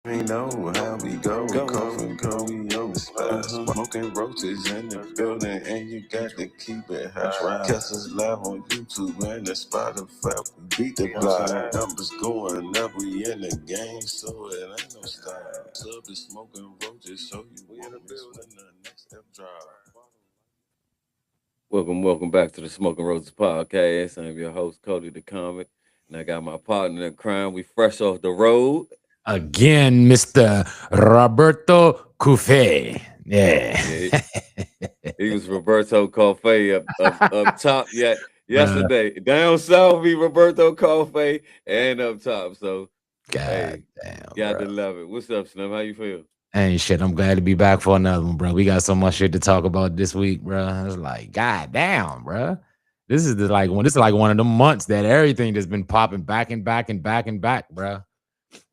We know how we go, coughing, we on the spot, smoking roaches in the building, and you got to keep it hot. Catch us live on YouTube and the Spotify. Beat the block, numbers going up, we in the game, so it ain't no stop. Tub is smoking roaches, so you won't miss when the next step drop. Welcome back to the Smoking Roses podcast. I'm your host, Cody the Comic, and I got my partner in crime. We fresh off the road. Again, Mr. Roberto Cufe. Yeah. Yeah, he was Roberto Coffey up top yesterday. Down south, he Roberto Coffey and up top. So, God hey, damn, got bro. to love it. What's up, Slim? How you feel? Ain't shit. I'm glad to be back for another one, bro. We got so much shit to talk about this week, bro. It's like, god damn, bro. This is like one of the months that everything that's been popping back and back and back and back, bro.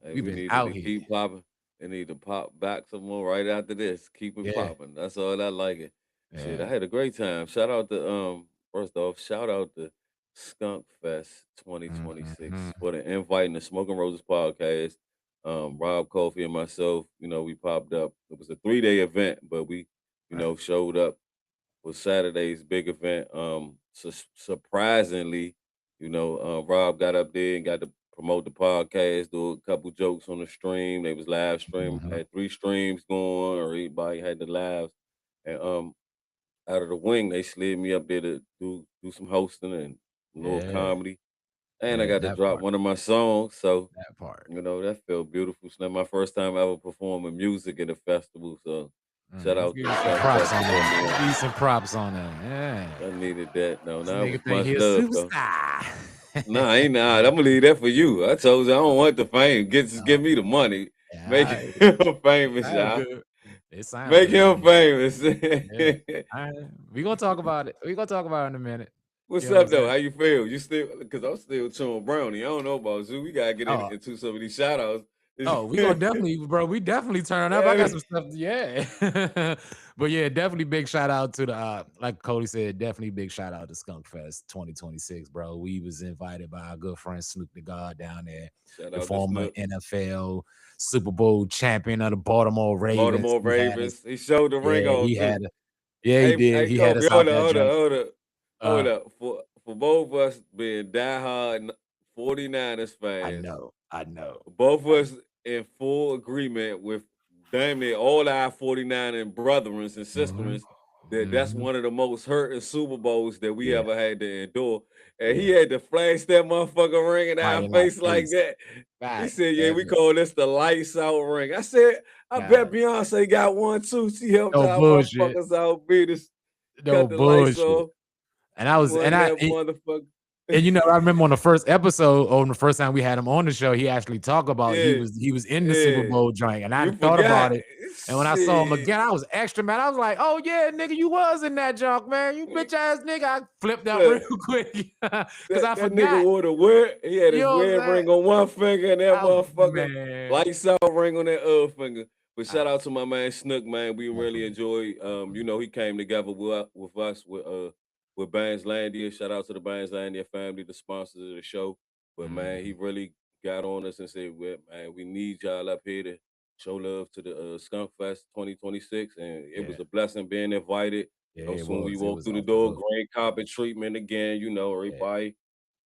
Hey, We've we been needed out to here. keep popping. They need to pop back some more right after this. Keep it Yeah. popping. That's all I like it. Shit, I Yeah. had a great time. Shout out to first off, shout out to Skunk Fest 2026 Mhm. for the invite and the Smoking Roses podcast. Rob Kofi and myself, we popped up. It was a 3-day event, but we, Right. showed up for Saturday's big event. Surprisingly, Rob got up there and got to promote the podcast, do a couple jokes on the stream. They was live stream, Mhm. had 3 streams going, or everybody had the lives. And out of the wing, they slid me up there to do some hosting and a little Yeah. comedy. And I Yeah. got to That drop part. one of my songs. So, That part. that felt beautiful. It's not my first time ever performing music at a festival. So shout Let's out give to you some Skunk props Fest on for putting me that. on. Give you some props on that. Yeah. I needed that. No, This no, it nigga was think much he a love though. superstar. Nah, ain't nah. I'm gonna leave that for you. I told you I don't want the fame. Just give No. me the money. Make Yeah, him it famous, sounds y'all. good. It sounds Make good. him famous. Yeah. All right. We gonna talk about it. We gonna talk about it in a minute. What's You know what I'm up though? saying? How you feel? You still? Because I'm still chewing brownie. I don't know about you. We gotta get Oh, into some of these shout outs. we gonna definitely, bro. We definitely turn up. I got some stuff. Yeah. But yeah, definitely big shout out to the like Cody said, definitely big shout out to Skunk Fest 2026, bro. We was invited by our good friend Snoop the God down there, Shout the out to former Snoop. NFL Super Bowl champion of the Baltimore Ravens. Baltimore He had us. Ravens. He showed the ring Yeah, on too. he did. Hey, He had Kobe, us out hold up, that hold up, joint. hold up, hold Uh, up. For both of us being diehard 49ers I fans, know, I know. both of us in full agreement with damn near all our 49 and brethren and Mhm, sisters that that's mhm. one of the most hurting Super Bowls that we Yeah, ever had to endure. And he yeah. had to flash that motherfucker ring in Right our in our face like face. that. He Right. said, yeah, Yeah, we man. call this the lights out ring. I said, I bet God. Beyonce got one too. She helped No our bullshit. motherfuckers out, beat us, No cut the lights bullshit. off, And I was won that motherfucker. and I remember on the first episode, on the first time we had him on the show, he actually talked about Yeah, he was in the Super yeah. Bowl joint, and I You hadn't thought about forgot. it. And when I saw him Shit. again, I was extra mad. I was like, "Oh yeah, nigga, you was in that junk, man. You bitch ass nigga." I flipped out real Look, quick because I that nigga forgot. wore the wear. He had You his know what I'm wedding saying? ring on one finger and that motherfucker Man. lights out ring on that other finger. But shout Ah, out to my man Snook, man. We really definitely. enjoy. He came together with us with Bandslandia. Shout out to the Bandslandia family, the sponsors of the show. But man, he Mhm. really got on us and said, well, man, we need y'all up here to show love to the Skunk Fest 2026. And it was Yeah. a blessing being invited. Yeah, You know, it soon we was. It walked was through the off the door, hook. green carpet treatment again. Yeah. Everybody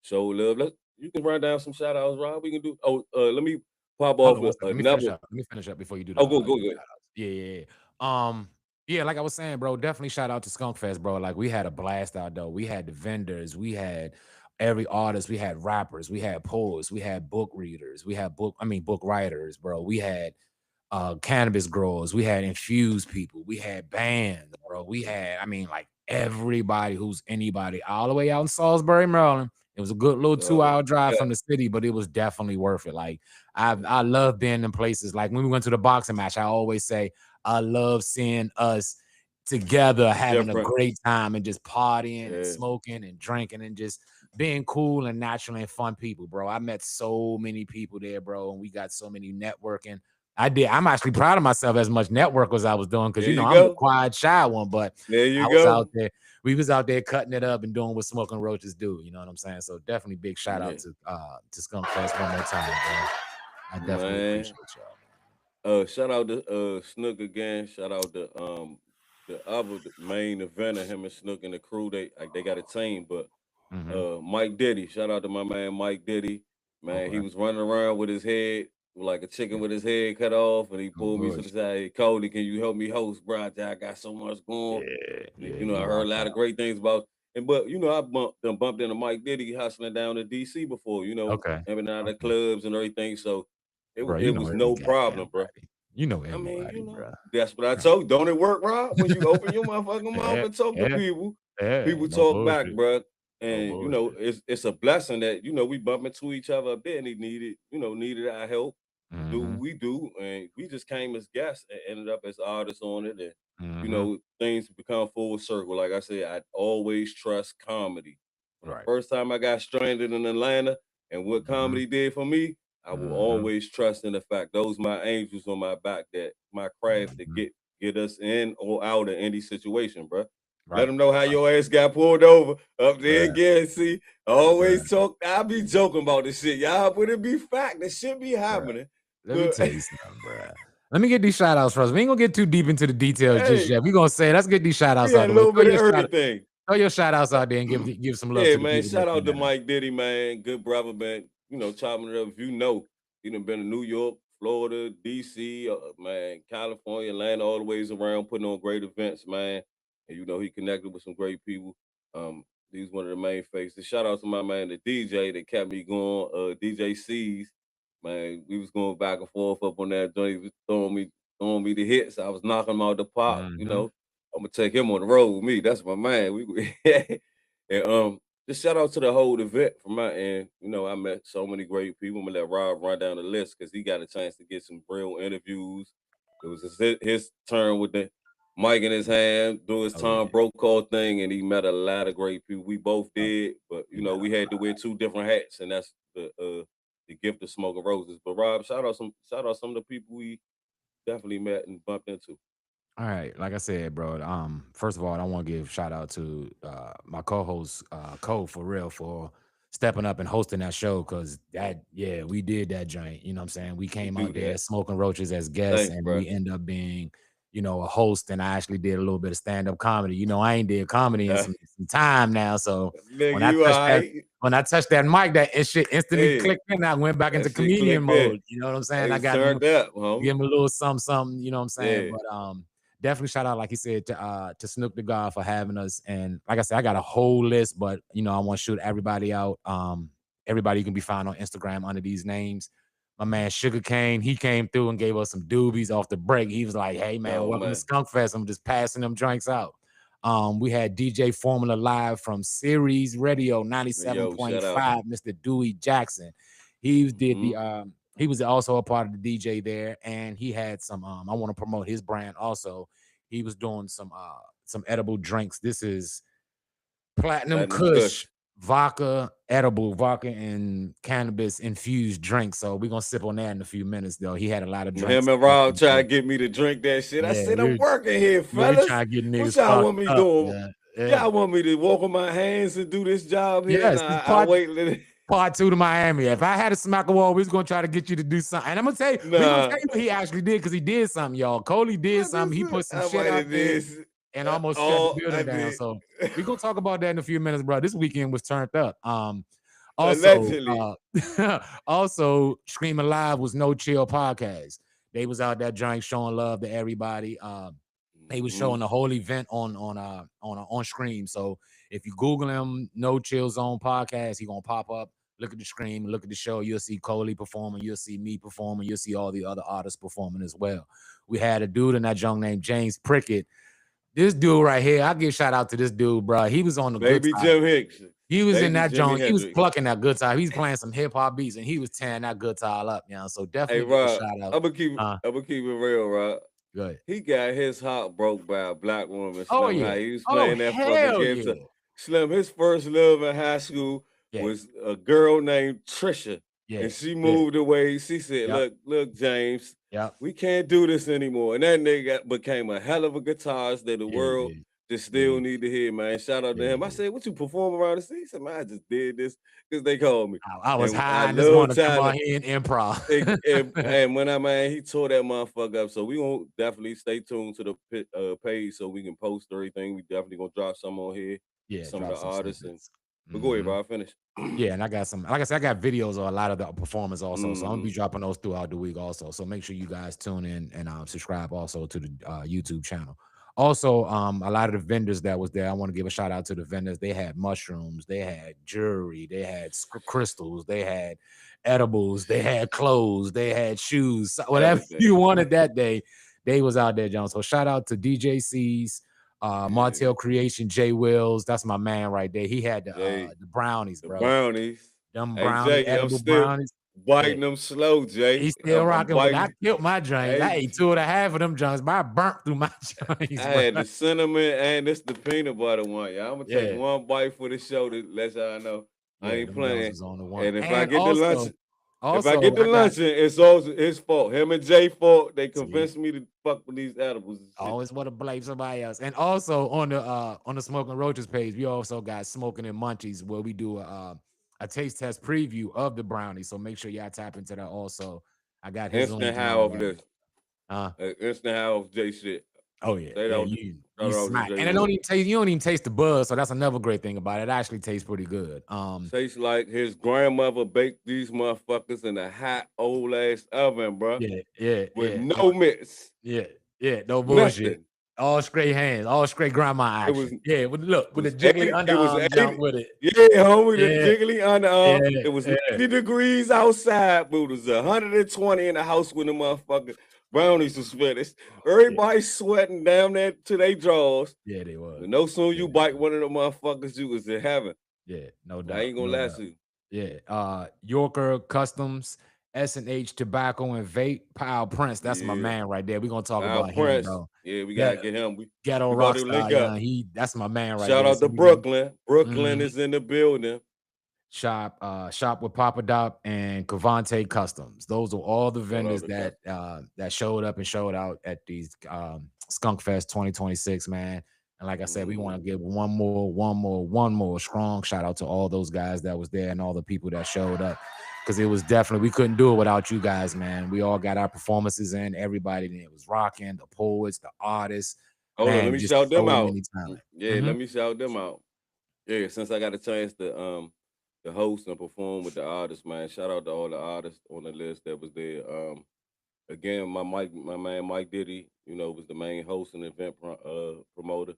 show love. You can run down some shout outs, Rob. We can do. Oh, let me pop Hold off on one second. Let me finish another. up. Let me finish up before you do Oh, go, the go. shout outs. Yeah, yeah, yeah. Yeah, like I was saying, bro, definitely shout out to Skunk Fest, bro. Like we had a blast out though. We had the vendors, we had every artist, we had rappers, we had poets, we had book readers, we had book writers, bro. We had cannabis growers, we had infused people, we had bands, bro. We had, like everybody who's anybody, all the way out in Salisbury, Maryland. It was a good little Oh, 2 hour drive yeah, from the city, but it was definitely worth it. Like I love being in places. Like when we went to the boxing match, I always say I love seeing us together having a different. great time and just partying and Yeah, smoking and drinking and just being cool and natural and fun people, bro. I met so many people there, bro, and we got so many networking. I did. I'm actually proud of myself as much network as I was doing because there you I'm the go. quiet, shy one, but There you I was go. out there. We was out there cutting it up and doing what smoking roaches do. You know what I'm saying? So definitely big shout out Yeah, to Skunk Fest one more time, bro. I definitely man. appreciate y'all, man. Shout out to Snook again. Shout out to the main eventer, him and Snook and the crew. They got a team, but Mike Diddy. Shout out to my man Mike Diddy. Man, he was running around with his head like a chicken with his head cut off, and he pulled me to the side. Hey, Cody, can you help me host, bro? I got so much going. I heard a lot of great things about. But I bumped into Mike Diddy hustling down in DC before. Having out of clubs and everything. So it was no problem, bro. You know everybody, bro. That's what I told you. Don't it work, Rob? When you open your motherfucking mouth and talk to people, people talk back, bro. And it's a blessing that we bump into each other a bit, and he needed our help. Do what we do, and we just came as guests and ended up as artists on it, and things become full circle. Like I said, I always trust comedy. Right. First time I got stranded in Atlanta, and what comedy did for me, I will always trust in the fact those my angels on my back, that my craft to get us in or out of any situation, bro. Right. Let them know how your ass got pulled over up there again. See, I always talk. I be joking about this shit, y'all, but it be fact. This shit be happening. Let me tell you something, bro. Let me get these shout outs first. We ain't gonna get too deep into the details just yet. We gonna say, let's get these shout outs out. A little bit of everything. Throw your shout outs out there and give some love. Yeah, man. Shout out to Mike Diddy, man. Good brother, man. Chopping it up. If you done been to New York, Florida, DC, man, California, Atlanta, all the ways around, putting on great events, man. And he connected with some great people. He's one of the main faces. Shout out to my man, the DJ that kept me going, DJ C's. Man, we was going back and forth up on that joint. He was throwing me the hits. I was knocking him out the park. I'm gonna take him on the road with me. That's my man. And just shout out to the whole event from my end. I met so many great people. I'm gonna let Rob run down the list because he got a chance to get some real interviews. It was his turn with the mic in his hand, do his Tom Brokaw thing, and he met a lot of great people. We both did, but we had to wear two different hats, and that's the gift of smoking roses. But Rob, shout out some of the people we definitely met and bumped into. All right, like I said, bro. First of all, I want to give shout out to my co-host Cole for real for stepping up and hosting that show, because we did that joint. You know what I'm saying? We came out there smoking roaches as guests, and we end up being a host, and I actually did a little bit of stand-up comedy. I ain't did comedy in some time now, so when I touched that mic, that shit instantly clicked in. I went back into comedian mode. You know what I'm saying? I got give him a little something. You know what I'm saying? But definitely shout out, like he said, to Snook the God for having us. And like I said, I got a whole list, but I want to shoot everybody out. Everybody can be found on Instagram under these names. My man Sugar Cane, he came through and gave us some doobies off the break. He was like, "Hey man, welcome to Skunk Fest. I'm just passing them drinks out." We had DJ Formula live from Series Radio 97.5, Mr. Dewey Jackson. He did he was also a part of the DJ there, and he had some I want to promote his brand also. He was doing some edible drinks. This is Platinum Kush. Vodka and cannabis infused drinks. So we're gonna sip on that in a few minutes, though. He had a lot of drinks. Him and Rob try to get me to drink that shit. I said, I'm working here, fellas. Trying to get what y'all want me doing? Y'all want me to walk on my hands and do this job here? Yes, I wait. Part 2 to Miami. If I had a smack a wall, we was gonna try to get you to do something. And I'm gonna tell you, what he actually did, because he did something, y'all. Coley did something. He put some shit out there and almost shut the building down. So we're gonna talk about that in a few minutes, bro. This weekend was turned up. Also, Screaming Live was No Chill Podcast. They was out there joint showing love to everybody. They was showing the whole event on Scream. So if you Google him, No Chill Zone Podcast, he gonna pop up. Look at the Scream, look at the show. You'll see Coley performing. You'll see me performing. You'll see all the other artists performing as well. We had a dude in that joint named James Prickett. This dude right here, I give shout out to this dude, bro. He was on the Baby Jim Hicks. He was in that joint. He was plucking that guitar. He's playing some hip hop beats, and he was tearing that guitar up. So definitely Rob, shout out. I'm gonna keep it real, Rob. Good. He got his heart broke by a black woman. Oh yeah, he was playing that fucking game. Slim, his first love in high school was a girl named Trisha. And she moved away. She said, look, James, we can't do this anymore. And that nigga became a hell of a guitarist that the world just still need to hear, man. Shout out to him. I said, what you perform around the city? He said, man, I just did this because they called me. I was And high. I I just love want to come Tyler. out here and improv. And when he tore that motherfucker up. So we gonna definitely stay tuned to the page so we can post everything. We definitely gonna drop some on here. Yeah, Some of drop the some artists snippets. but go ahead, bro. I'll finish. Yeah, and I got some, like I said, I got videos of a lot of the performers also. So I'm gonna be Mhm. dropping those throughout the week also. So make sure you guys tune in and subscribe also to the YouTube channel. Also, a lot of the vendors that was there, I want to give a shout out to the vendors. They had mushrooms, they had jewelry, they had crystals, they had edibles, they had clothes, they had shoes, whatever Everything. you wanted that day. They was out there, John. So shout out to DJ C's, Martell Creation, Jay Wills. That's my man right there. He had the brownies, The bro. brownies. Them Hey, brownie, Jay, I'm edible still brownies. biting them slow, Jay. He's still I'm rocking with it. I biting. killed my joints. I Hey, ate 2.5 of them joints, but I burnt through my joints, I bro. had the cinnamon and this the peanut butter one. Yeah, I'm gonna take one bite for the show to let y'all know I Yeah, ain't them joints playing. was on the one. And if I And get the lunch, also, if I get the I got luncheon, it's also his fault. Him and Jay fault. They convinced me to fuck with these edibles. And shit. always want to blame somebody else. And also on the Smoking Roaches page, we also got Smoking and Munchies where we do a taste test preview of the brownie. So make sure y'all tap into that also. I got his Instant link and how all of that. this. Instant how of Jay shit. Oh yeah, They don't you shout out to smack. Jay And it Will. don't even taste. You don't even taste the buzz. So that's another great thing about it. It actually tastes pretty good. Tastes like his grandmother baked these motherfuckers in a hot old ass oven, bro. With no mitts. No bullshit. Nothing. All straight hands, all straight grandma It was action. With the was jiggly 80, it was underarm 80, jump with it. yeah, homie, the Yeah, jiggly underarm. It was yeah. 90 degrees outside, but it was 120 in the house when the motherfucker brownies was finished. Everybody sweating down there to their drawers. Yeah, they was. But no sooner you bite one of the motherfuckers, you was in heaven. Yeah, no doubt. I ain't gonna lie to you. Yeah. Yorker Customs, S&H Tobacco and Vape, Pile Prince. That's my man right there. We're gonna talk about him, bro. Yeah, we gotta get him. Ghetto we about to Rockstar, link up. That's my man right Shout there. out to Brooklyn. Brooklyn is in the building. Shop with Papa Dop and Cavante Customs. Those are all the vendors that showed up and showed out at these Skunk Fest 2026, man. And like I said, we want to give one more strong shout out to all those guys that was there and all the people that showed up. Because it was definitely, we couldn't do it without you guys, man. We all got our performances in. Everybody it was rocking, the poets, the artists. Hold on, let me shout them out. Yeah, let me shout them out. Yeah, since I got a chance to host and perform with the artists, man. Shout out to all the artists on the list that was there. Again, my man Mike Diddy, was the main host and event promoter.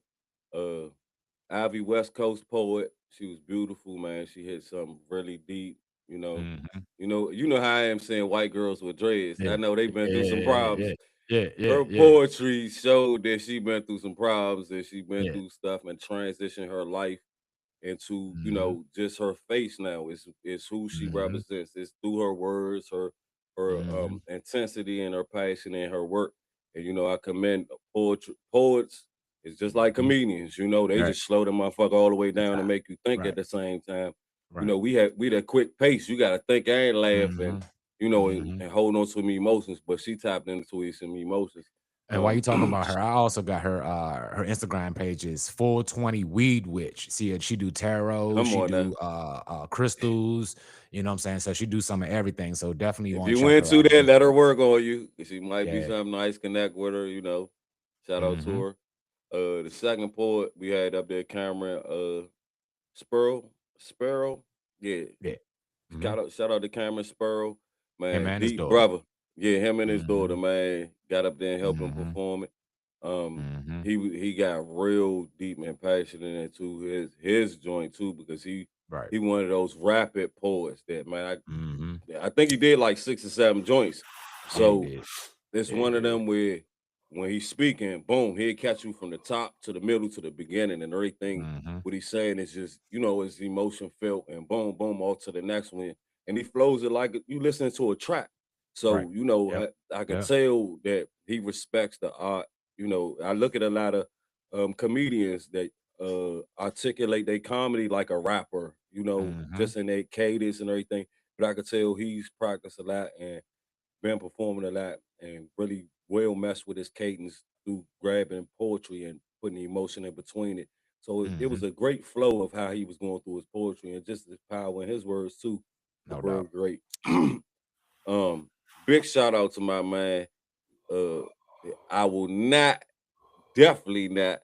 Ivy West Coast poet, she was beautiful, man. She hit something really deep. You know how I am saying white girls with dreads. I know they've been through some problems. Her poetry showed that she been through some problems and she been through stuff and transitioned her life into just her face now. It's who she represents. It's through her words, her intensity and her passion and her work. And I commend poets. It's just like comedians, they just slow the motherfucker all the way down and make you think at the same time. We that quick pace. You gotta think and laugh and hold on to some emotions. But she tapped into some emotions. And while you talking about her, I also got her her Instagram page is 420 Weed Witch. See, she do tarot, she do crystals, you know what I'm saying? So she do some of everything. So definitely if you went to that, let her work on you. She might be something nice, connect with her, Shout out to her. The second poet we had up there, Cameron Sparrow. Yeah. Shout out to Cameron Sparrow, man. Deep brother. Yeah, him and his daughter, man, got up there and helped him perform it. He got real deep and passionate into his joint too, because he one of those rapid poets that, man, I think he did like 6 or 7 joints. So it's one of them where when he's speaking, boom, he'll catch you from the top to the middle to the beginning, and everything what he's saying is just, his emotion felt, and boom, boom, all to the next one. And he flows it like you listening to a track. So, I can tell that he respects the art. I look at a lot of comedians that articulate their comedy like a rapper, just in their cadence and everything. But I could tell he's practiced a lot and been performing a lot and really well messed with his cadence through grabbing poetry and putting the emotion in between it. So it was a great flow of how he was going through his poetry and just his power in his words too. The No bird doubt. great. Big shout out to my man. I will definitely not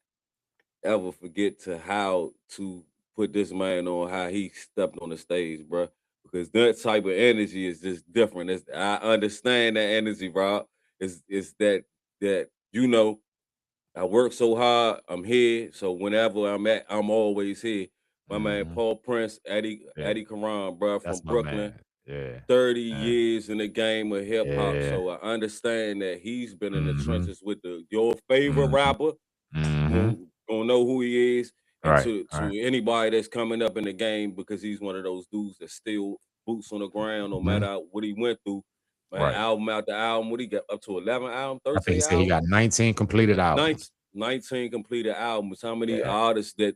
ever forget to how to put this man on how he stepped on the stage, bro. Because that type of energy is just different. I understand that energy, bro. It's that I work so hard. I'm here, so whenever I'm at, I'm always here. My man Paul Prince, Yeah, Eddie Karan, bro, from that's my Brooklyn. man. Yeah. 30 Yeah. years in the game of hip hop, Yeah. so I understand that he's been in the Mhm. trenches with your favorite Mhm. rapper. Mhm. Gonna know who he is, and Right. to Right. anybody that's coming up in the game because he's one of those dudes that still boots on the ground no Mhm. matter what he went through. Man, Right. album after album, what he got up to 11 albums, I think 13 he said he got albums, 19 completed 19, albums. 19 completed albums. How many Yeah. artists that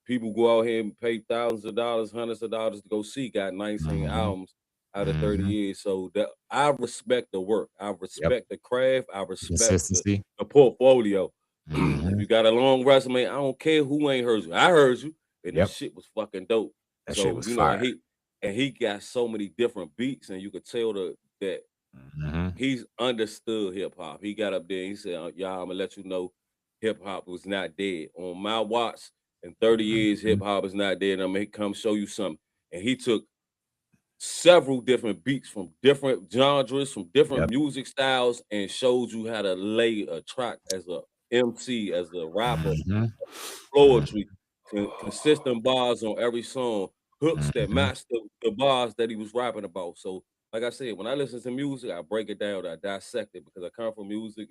people go out here and pay thousands of dollars, hundreds of dollars to go see got 19 Mhm. albums out of 30 Mhm. years? So that I respect the work, I Yep. respect the craft, I respect Consistency. the portfolio. If Mhm. you got a long resume, I don't care who ain't heard you. I heard you, and the Yep. shit was fucking dope. That shit So was and fire. he got so many different beats, and you could tell that Mhm. he's understood hip hop. He got up there and he said, "Y'all, I'm gonna let you know, hip hop was not dead. On my watch, in 30 years, hip Mhm. hop is not dead. I'm gonna come show you something." And he took several different beats from different genres, from different Yep. music styles, and showed you how to lay a track as a MC, as a rapper, Mhm. Mhm. poetry, consistent bars on every song, hooks that Mhm. match the bars that he was rapping about. So, like I said, when I listen to music, I break it down, I dissect it because I come from music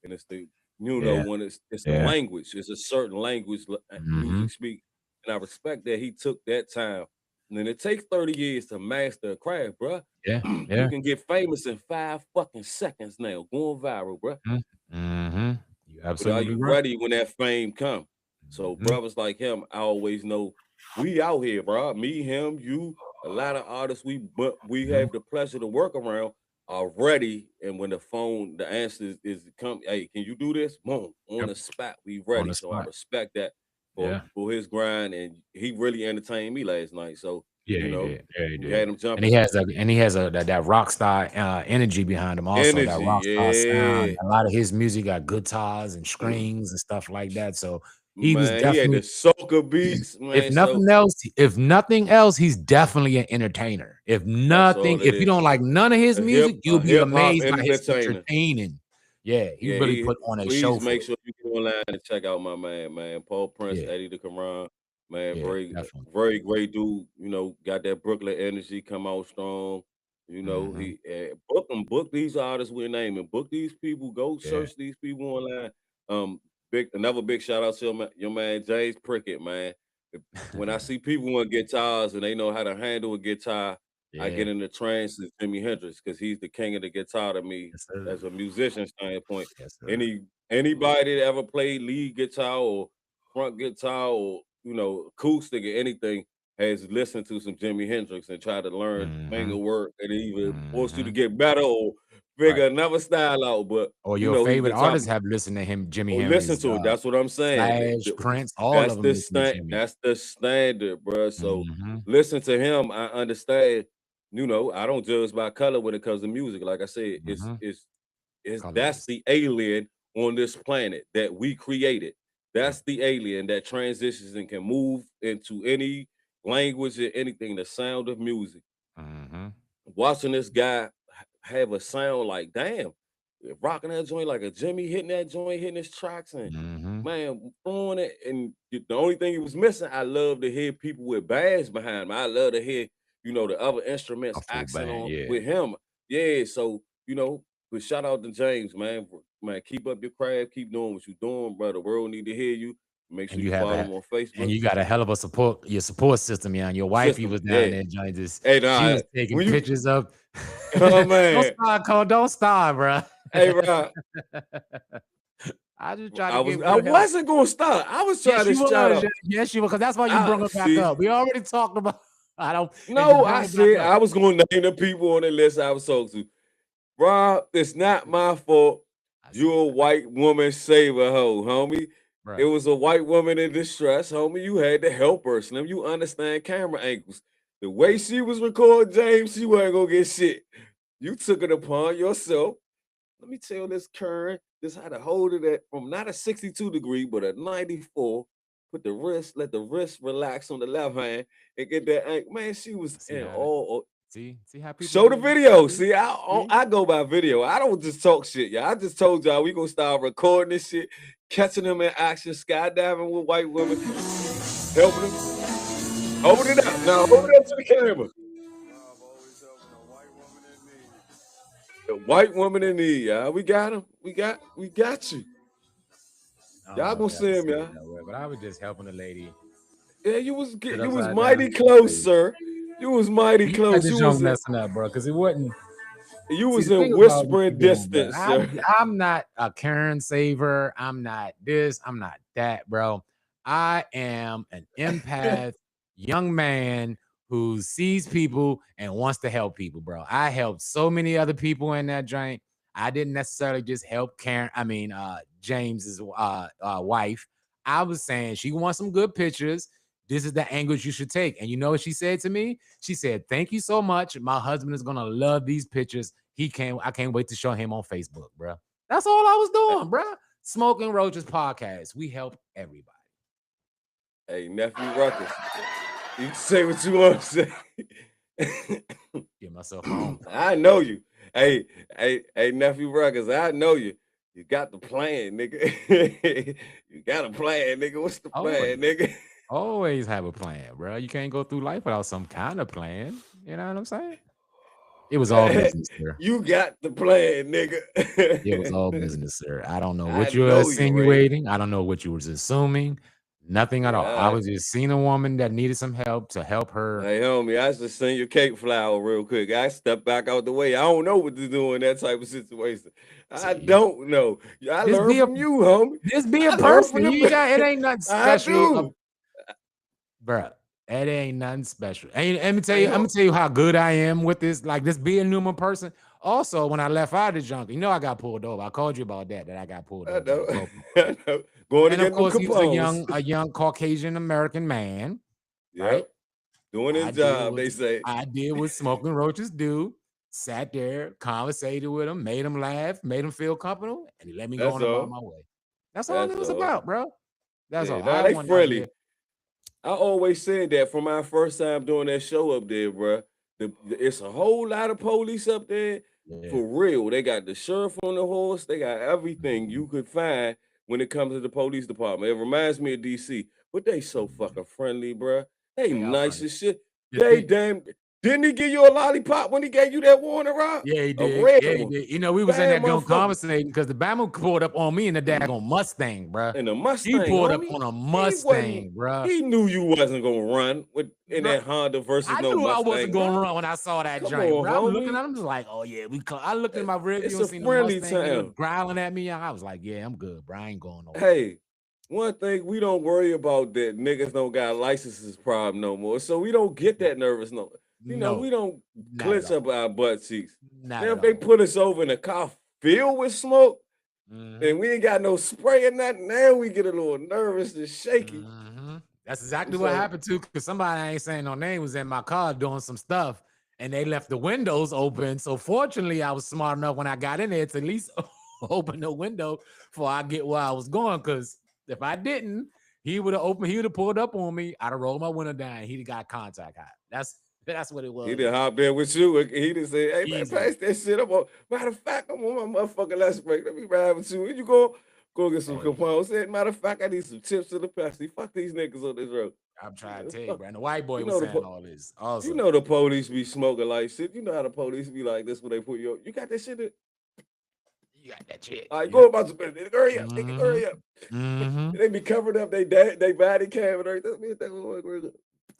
and it's the Yeah. when it's a Yeah. language, it's a certain language Mhm. music speak, and I respect that he took that time. And then it takes 30 years to master a craft, bruh. Yeah. You Yeah. can get famous in 5 fucking seconds now, going viral, bruh. Mhm. Mhm. You But are absolutely you right. ready when that fame come? So Mhm. brothers like him, I always know we out here, bro. Me, him, you, a lot of artists we Mhm. have the pleasure to work around are ready. And when the answer is come, hey, can you do this? Boom, on Yep. the spot, we On ready. the So I spot. respect that Yeah. for his grind, and he really entertained me last night. So Yeah, he did. Yeah, he we did. had him And jumping. he has that rock star energy behind him also, that Energy, rock star sound. yeah. A lot of his music got guitars and strings and stuff like that. So he was Man, he had the definitely, soca beats, man. So if nothing else, he's definitely an entertainer. that's all it If you is. don't like none of his music, you'll A be hip hop amazed by his entertainer. entertaining. Yeah, he Yeah, really put on a show please for make you. sure you go online and check out my man, Paul Prince, Yeah, Eddie the Caron. Man, yeah, definitely. very great dude. Got that Brooklyn energy, come out strong. Mhm. He book these artists we're naming, book these people, go Yeah. search these people online. Another big shout out to your man James Prickett, man. When I see people on guitars and they know how to handle a guitar, I get Yeah. in the trance of Jimi Hendrix because he's the king of the guitar to me Yes, sir. as a musician standpoint. Yes, sir. Anybody that ever played lead guitar or front guitar or acoustic or anything has listened to some Jimi Hendrix and tried to learn finger Mhm. work and even force you to Mhm. get better or Right. figure another style out. But Or your he favorite the top artists have listened to him, Jimi or listen Hendrix, to it. That's what I'm saying. Slash, Prince, all of them listen to Jimmy. That's the standard, bro. So Mhm. listen to him. I understand. I don't judge by color when it comes to music. Like I said, Mhm. it's that's Colors. the alien on this planet that we created. Yep. That's the alien that transitions and can move into any language or anything. The sound of music. Mhm. Watching this guy have a sound like, damn, rocking that joint like a Jimmy, hitting that joint, hitting his tracks, and Mhm. man, throwing it. And the only thing he was missing, I love to hear people with bass behind him. I love to hear, the other instruments A full accent band, on yeah. with him. Yeah, so but shout out to James, man. Man, keep up your craft, keep doing what you're doing, bro. The world need to hear you. Make And sure you you have follow a him on and Facebook. you got a hell of a support system, yeah. And your wifey System, was down yeah. there, joint just Hey, she nah, was taking when you, pictures of oh don't man, start, Cole, don't start, bro. hey, bro. I just try to I give good help. wasn't gonna stop. I was Yes, trying to she shout was. out. Yes, she was, because that's why you I brought her back see. up. We already talked about I don't and you No, brought I her back said up. I was gonna name the people on the list I was talking to. Rob, it's not my fault. I see You're a that. white woman saver hoe, homie. It was a white woman in distress, homie. You had to help her, Slim. You understand camera angles. The way she was recording James, she wasn't gonna get shit. You took it upon yourself. Let me tell this Karen, this how to hold it at from not a 62 degree, but a 94. Put the wrist, let the wrist relax on the left hand and get that ankle. Man, she was in all. See how people show the video. See, I go by video. I don't just talk shit, y'all. I just told y'all we gonna start recording this shit, catching them in action, skydiving with white women, helping them. Hold it up. Now hold it up to the camera. The white woman in need, y'all. We got him. We got you. Y'all gonna see him, y'all. But I was just helping the lady. Yeah, you was mighty close, sir. You was mighty close. You was messing up, bro, because it wasn't. You was in whispering distance, sir. I'm not a Karen saver. I'm not this. I'm not that, bro. I am an empath, young man who sees people and wants to help people, bro. I helped so many other people in that joint. I didn't necessarily just help James's wife. I was saying she wants some good pictures. This is the angles you should take. And you know what she said to me? She said, "Thank you so much. My husband is gonna love these pictures. I can't wait to show him on Facebook, bro." That's all I was doing, bro. Smoking Roaches podcast. We help everybody. Hey, nephew Ruckus. You can say what you want to say. Get myself home. I know you. Hey, nephew Ruckus, I know you. You got the plan, nigga. You got a plan, nigga. What's the plan, nigga? Always have a plan, bro. You can't go through life without some kind of plan. You know what I'm saying? It was all business, sir. You got the plan, nigga. It was all business, sir. I don't know what you were insinuating. I don't know what you was assuming. Nothing at all. I was just seeing a woman that needed some help to help her. Hey, homie, I just send your cake flower real quick. I step back out the way. I don't know what to do in that type of situation. I don't know. I learned from you, homie. Just be a person. It ain't nothing special. Bruh, it ain't nothing special. And let me tell you, I'm gonna tell you how good I am with this. Like this being a normal person. Also, when I left out of the junk, I got pulled over. I called you about that I got pulled over. I know. Going and of course, he's a young Caucasian American man. Yep. Right? Doing his job, they say. I did what Smoking Roaches do. Sat there, conversated with him, made him laugh, made him feel comfortable, and he let me go on about my way. That's all it was about, bro. That's all. Nah, they friendly. I always said that from my first time doing that show up there, bro. It's a whole lot of police up there. Yeah. For real. They got the sheriff on the horse. They got everything you could find when it comes to the police department. It reminds me of DC, but they so fucking friendly, bro. They nice as shit. They damn. Didn't he give you a lollipop when he gave you that warning, Rob? Yeah, he did. He did. We was in that gun conversating because the Bama pulled up on me in the daggone Mustang, bro. In the Mustang, he pulled up on a Mustang, bro. He knew you wasn't gonna run in that Honda versus no Mustang. I knew I wasn't gonna run when I saw that joint. Bro. I'm looking at him just like, oh yeah, I looked in my rear view and seen the Mustang growling at me. I was like, yeah, I'm good, bro. I ain't going nowhere. Hey. One thing we don't worry about that niggas don't got licenses problem no more, so we don't get that nervous no. We don't clench up our butt cheeks. Now if they put us over in a car filled with smoke, and we ain't got no spray or nothing, now we get a little nervous and shaky. That's exactly what happened too, because somebody, I ain't saying no name, was in my car doing some stuff, and they left the windows open. So fortunately, I was smart enough when I got in there to at least open the window before I get where I was going, because if I didn't, he would have pulled up on me. I'd have rolled my window down. He'd have got contact high. That's what it was. He done hopped there with you. He done said, hey, man, pass that shit. Matter of fact, I'm on my motherfucking last break. Let me ride with you. Where you go get some compounds. Matter of fact, I need some chips to the Pepsi. Fuck these niggas on this road. I'm trying to tell you, bro. And the white boy was saying all this. Also. You know the police be smoking like shit. You know how the police be like this when they put you got that shit in? You got that shit. All right, go about the business. Hurry up, nigga. Hurry up. They be covered up. They body cam and everything.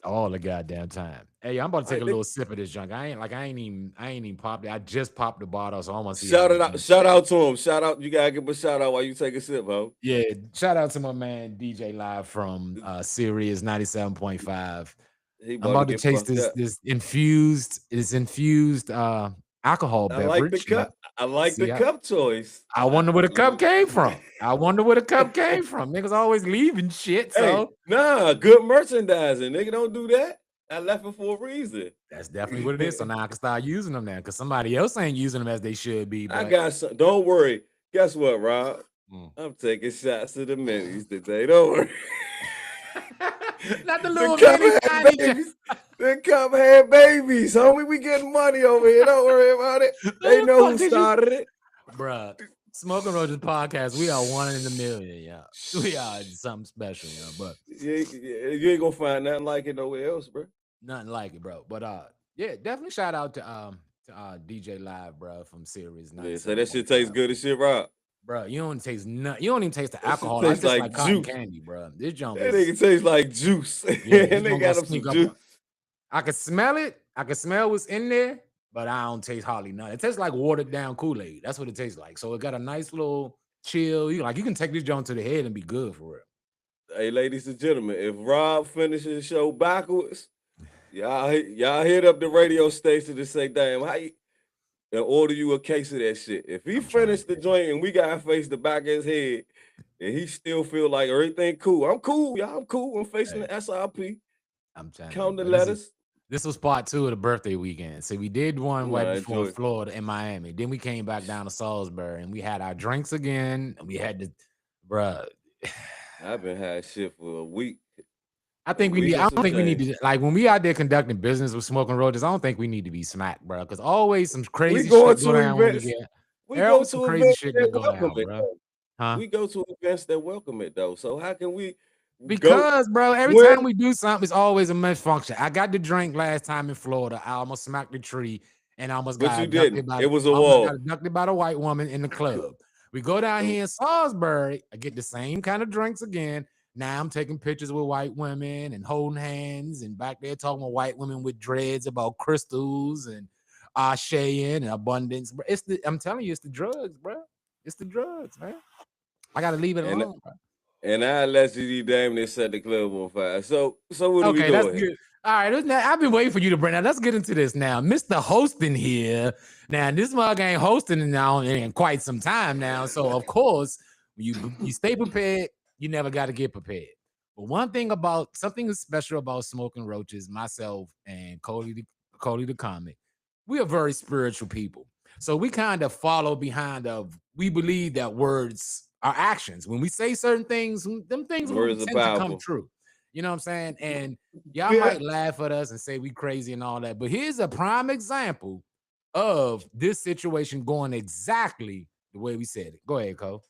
All the goddamn time. Hey, I'm about to take a little sip of this junk. I ain't even popped it. I just popped the bottle, so I want to see. Shout out to him. Shout out. You gotta give him a shout out while you take a sip, ho. Yeah, shout out to my man DJ Live from Sirius 97.5. I'm about to taste this infused alcohol I like the beverage. cup. I like the cup choice. I wonder where the cup came from. Niggas always leaving shit. Hey, So nah, good merchandising. Nigga, don't do that. I left it for a reason. that's definitely what it is. So now I can start using them now because somebody else ain't using them as they should be. I But got some. Don't worry. Guess what, Rob? I'm taking shots to the minis today. Don't worry. not the little cup mini had tiny. babies. The cup had babies, homie. We getting money over here. Don't worry about it. They know who started it. Bruh, Smoking Roaches podcast, we are 1 in a million, yeah. We are something special, yeah. But you ain't gonna find nothing like it nowhere else, bro. Nothing like it, bro. But yeah, definitely shout out to DJ Live, bro, from Series 9. Yeah, so that shit tastes good as shit, Rob. Bro, you don't taste nothing. You don't even taste the alcohol. Tastes That's like cotton juice. candy, bro. This junk that nigga tastes like juice. Yeah, and they got him some juice. I can smell it. I can smell what's in there, but I don't taste hardly none. It tastes like watered down Kool-Aid. That's what it tastes like. So it got a nice little chill. You can take this junk to the head and be good for real. Hey, ladies and gentlemen, if Rob finishes the show backwards, y'all hit up the radio station to say, damn, how you, and order you a case of that shit. If he finished the joint and we got to face the back of his head and he still feel like everything cool, I'm cool, y'all. I'm cool. I'm facing the SRP. I'm trying count the letters. This was part 2 of the birthday weekend. So we did one right before Florida and Miami. Then we came back down to Salisbury and we had our drinks again. And we had to, bruh. I've been had shit for a week. I don't think we need to, like, when we out there conducting business with Smoking Roaches, I don't think we need to be smacked, bro. Because always some crazy shit go down when we get. We go to crazy shit that go down, bro. Huh? We go to events that welcome it, though. So how can we? Because, bro, every time we do something, it's always a misfunction. I got the drink last time in Florida. I almost smacked the tree and I almost got abducted by a white woman in the club. We go down here in Salisbury. I get the same kind of drinks again. Now I'm taking pictures with white women and holding hands and back there talking with white women with dreads about crystals and Ashe and abundance. I'm telling you, it's the drugs, bro. It's the drugs, man. I got to leave it alone, bro. And I allegedly damn near set the club on fire. So what are we doing? That's good. All right, I've been waiting for you to bring that. Let's get into this now. Mr. Hosting here. Now, this mug ain't hosting now in quite some time now. So, of course, you stay prepared. You never got to get prepared. But something special about Smoking Roaches, myself and Cody the comic, we are very spiritual people. So we kind of follow behind we believe that words are actions. When we say certain things, them things will tend to come true. You know what I'm saying? And y'all might laugh at us and say we crazy and all that. But here's a prime example of this situation going exactly the way we said it. Go ahead, Cole.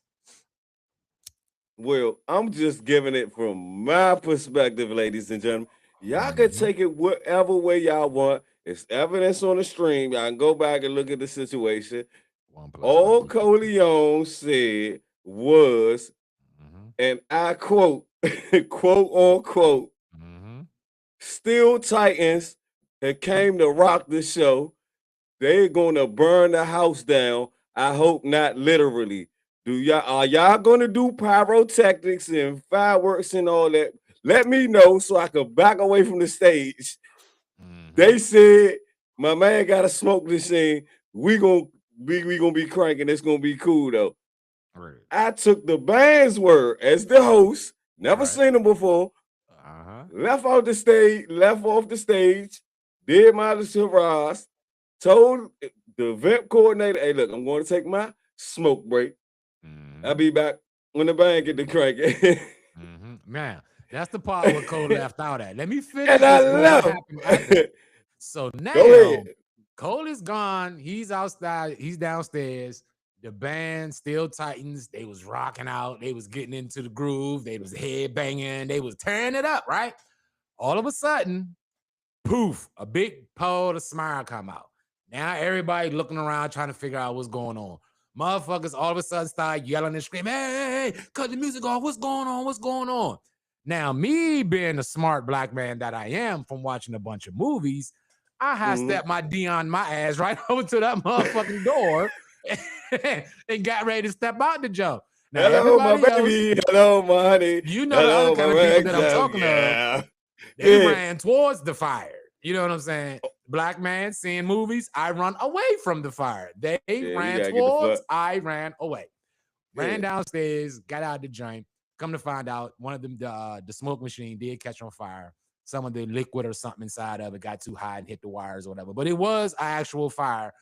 Well, I'm just giving it from my perspective, ladies and gentlemen. Y'all can take it whatever way y'all want. It's evidence on the stream. Y'all can go back and look at the situation. All Coleon said was, and I quote, quote unquote, Steel Titans that came to rock the show. They're gonna burn the house down. I hope not literally. Are y'all gonna do pyrotechnics and fireworks and all that? Let me know so I can back away from the stage. They said my man got a smoke machine. We gonna be cranking. It's gonna be cool though. Right. I took the band's word as the host. Never seen them before. Left off the stage. Did my Shiraz. Told the event coordinator, "Hey, look, I'm going to take my smoke break. I'll be back when the band get to cranking." Man, that's the part where Cole left out at. Let me finish. And I love. So now Cole is gone. He's outside. He's downstairs. The band, Steel Titans, they was rocking out. They was getting into the groove. They was head banging. They was tearing it up, right? All of a sudden, poof, a big pole of smile come out. Now everybody looking around trying to figure out what's going on. Motherfuckers all of a sudden start yelling and screaming, hey, cut the music off. What's going on? What's going on? Now, me being the smart black man that I am from watching a bunch of movies, I had stepped my Dion my ass right over to that motherfucking door and got ready to step out the jump. Now, hello, my baby. Hello, my honey. You know the other kind of people that I'm talking about. They ran towards the fire. You know what I'm saying? Black man seeing movies, I run away from the fire. They you ran gotta get the towards, fuck. I ran away. Ran Yeah. downstairs, got out the joint. Come to find out, one of them, the smoke machine did catch on fire. Some of the liquid or something inside of it got too high and hit the wires or whatever. But it was an actual fire.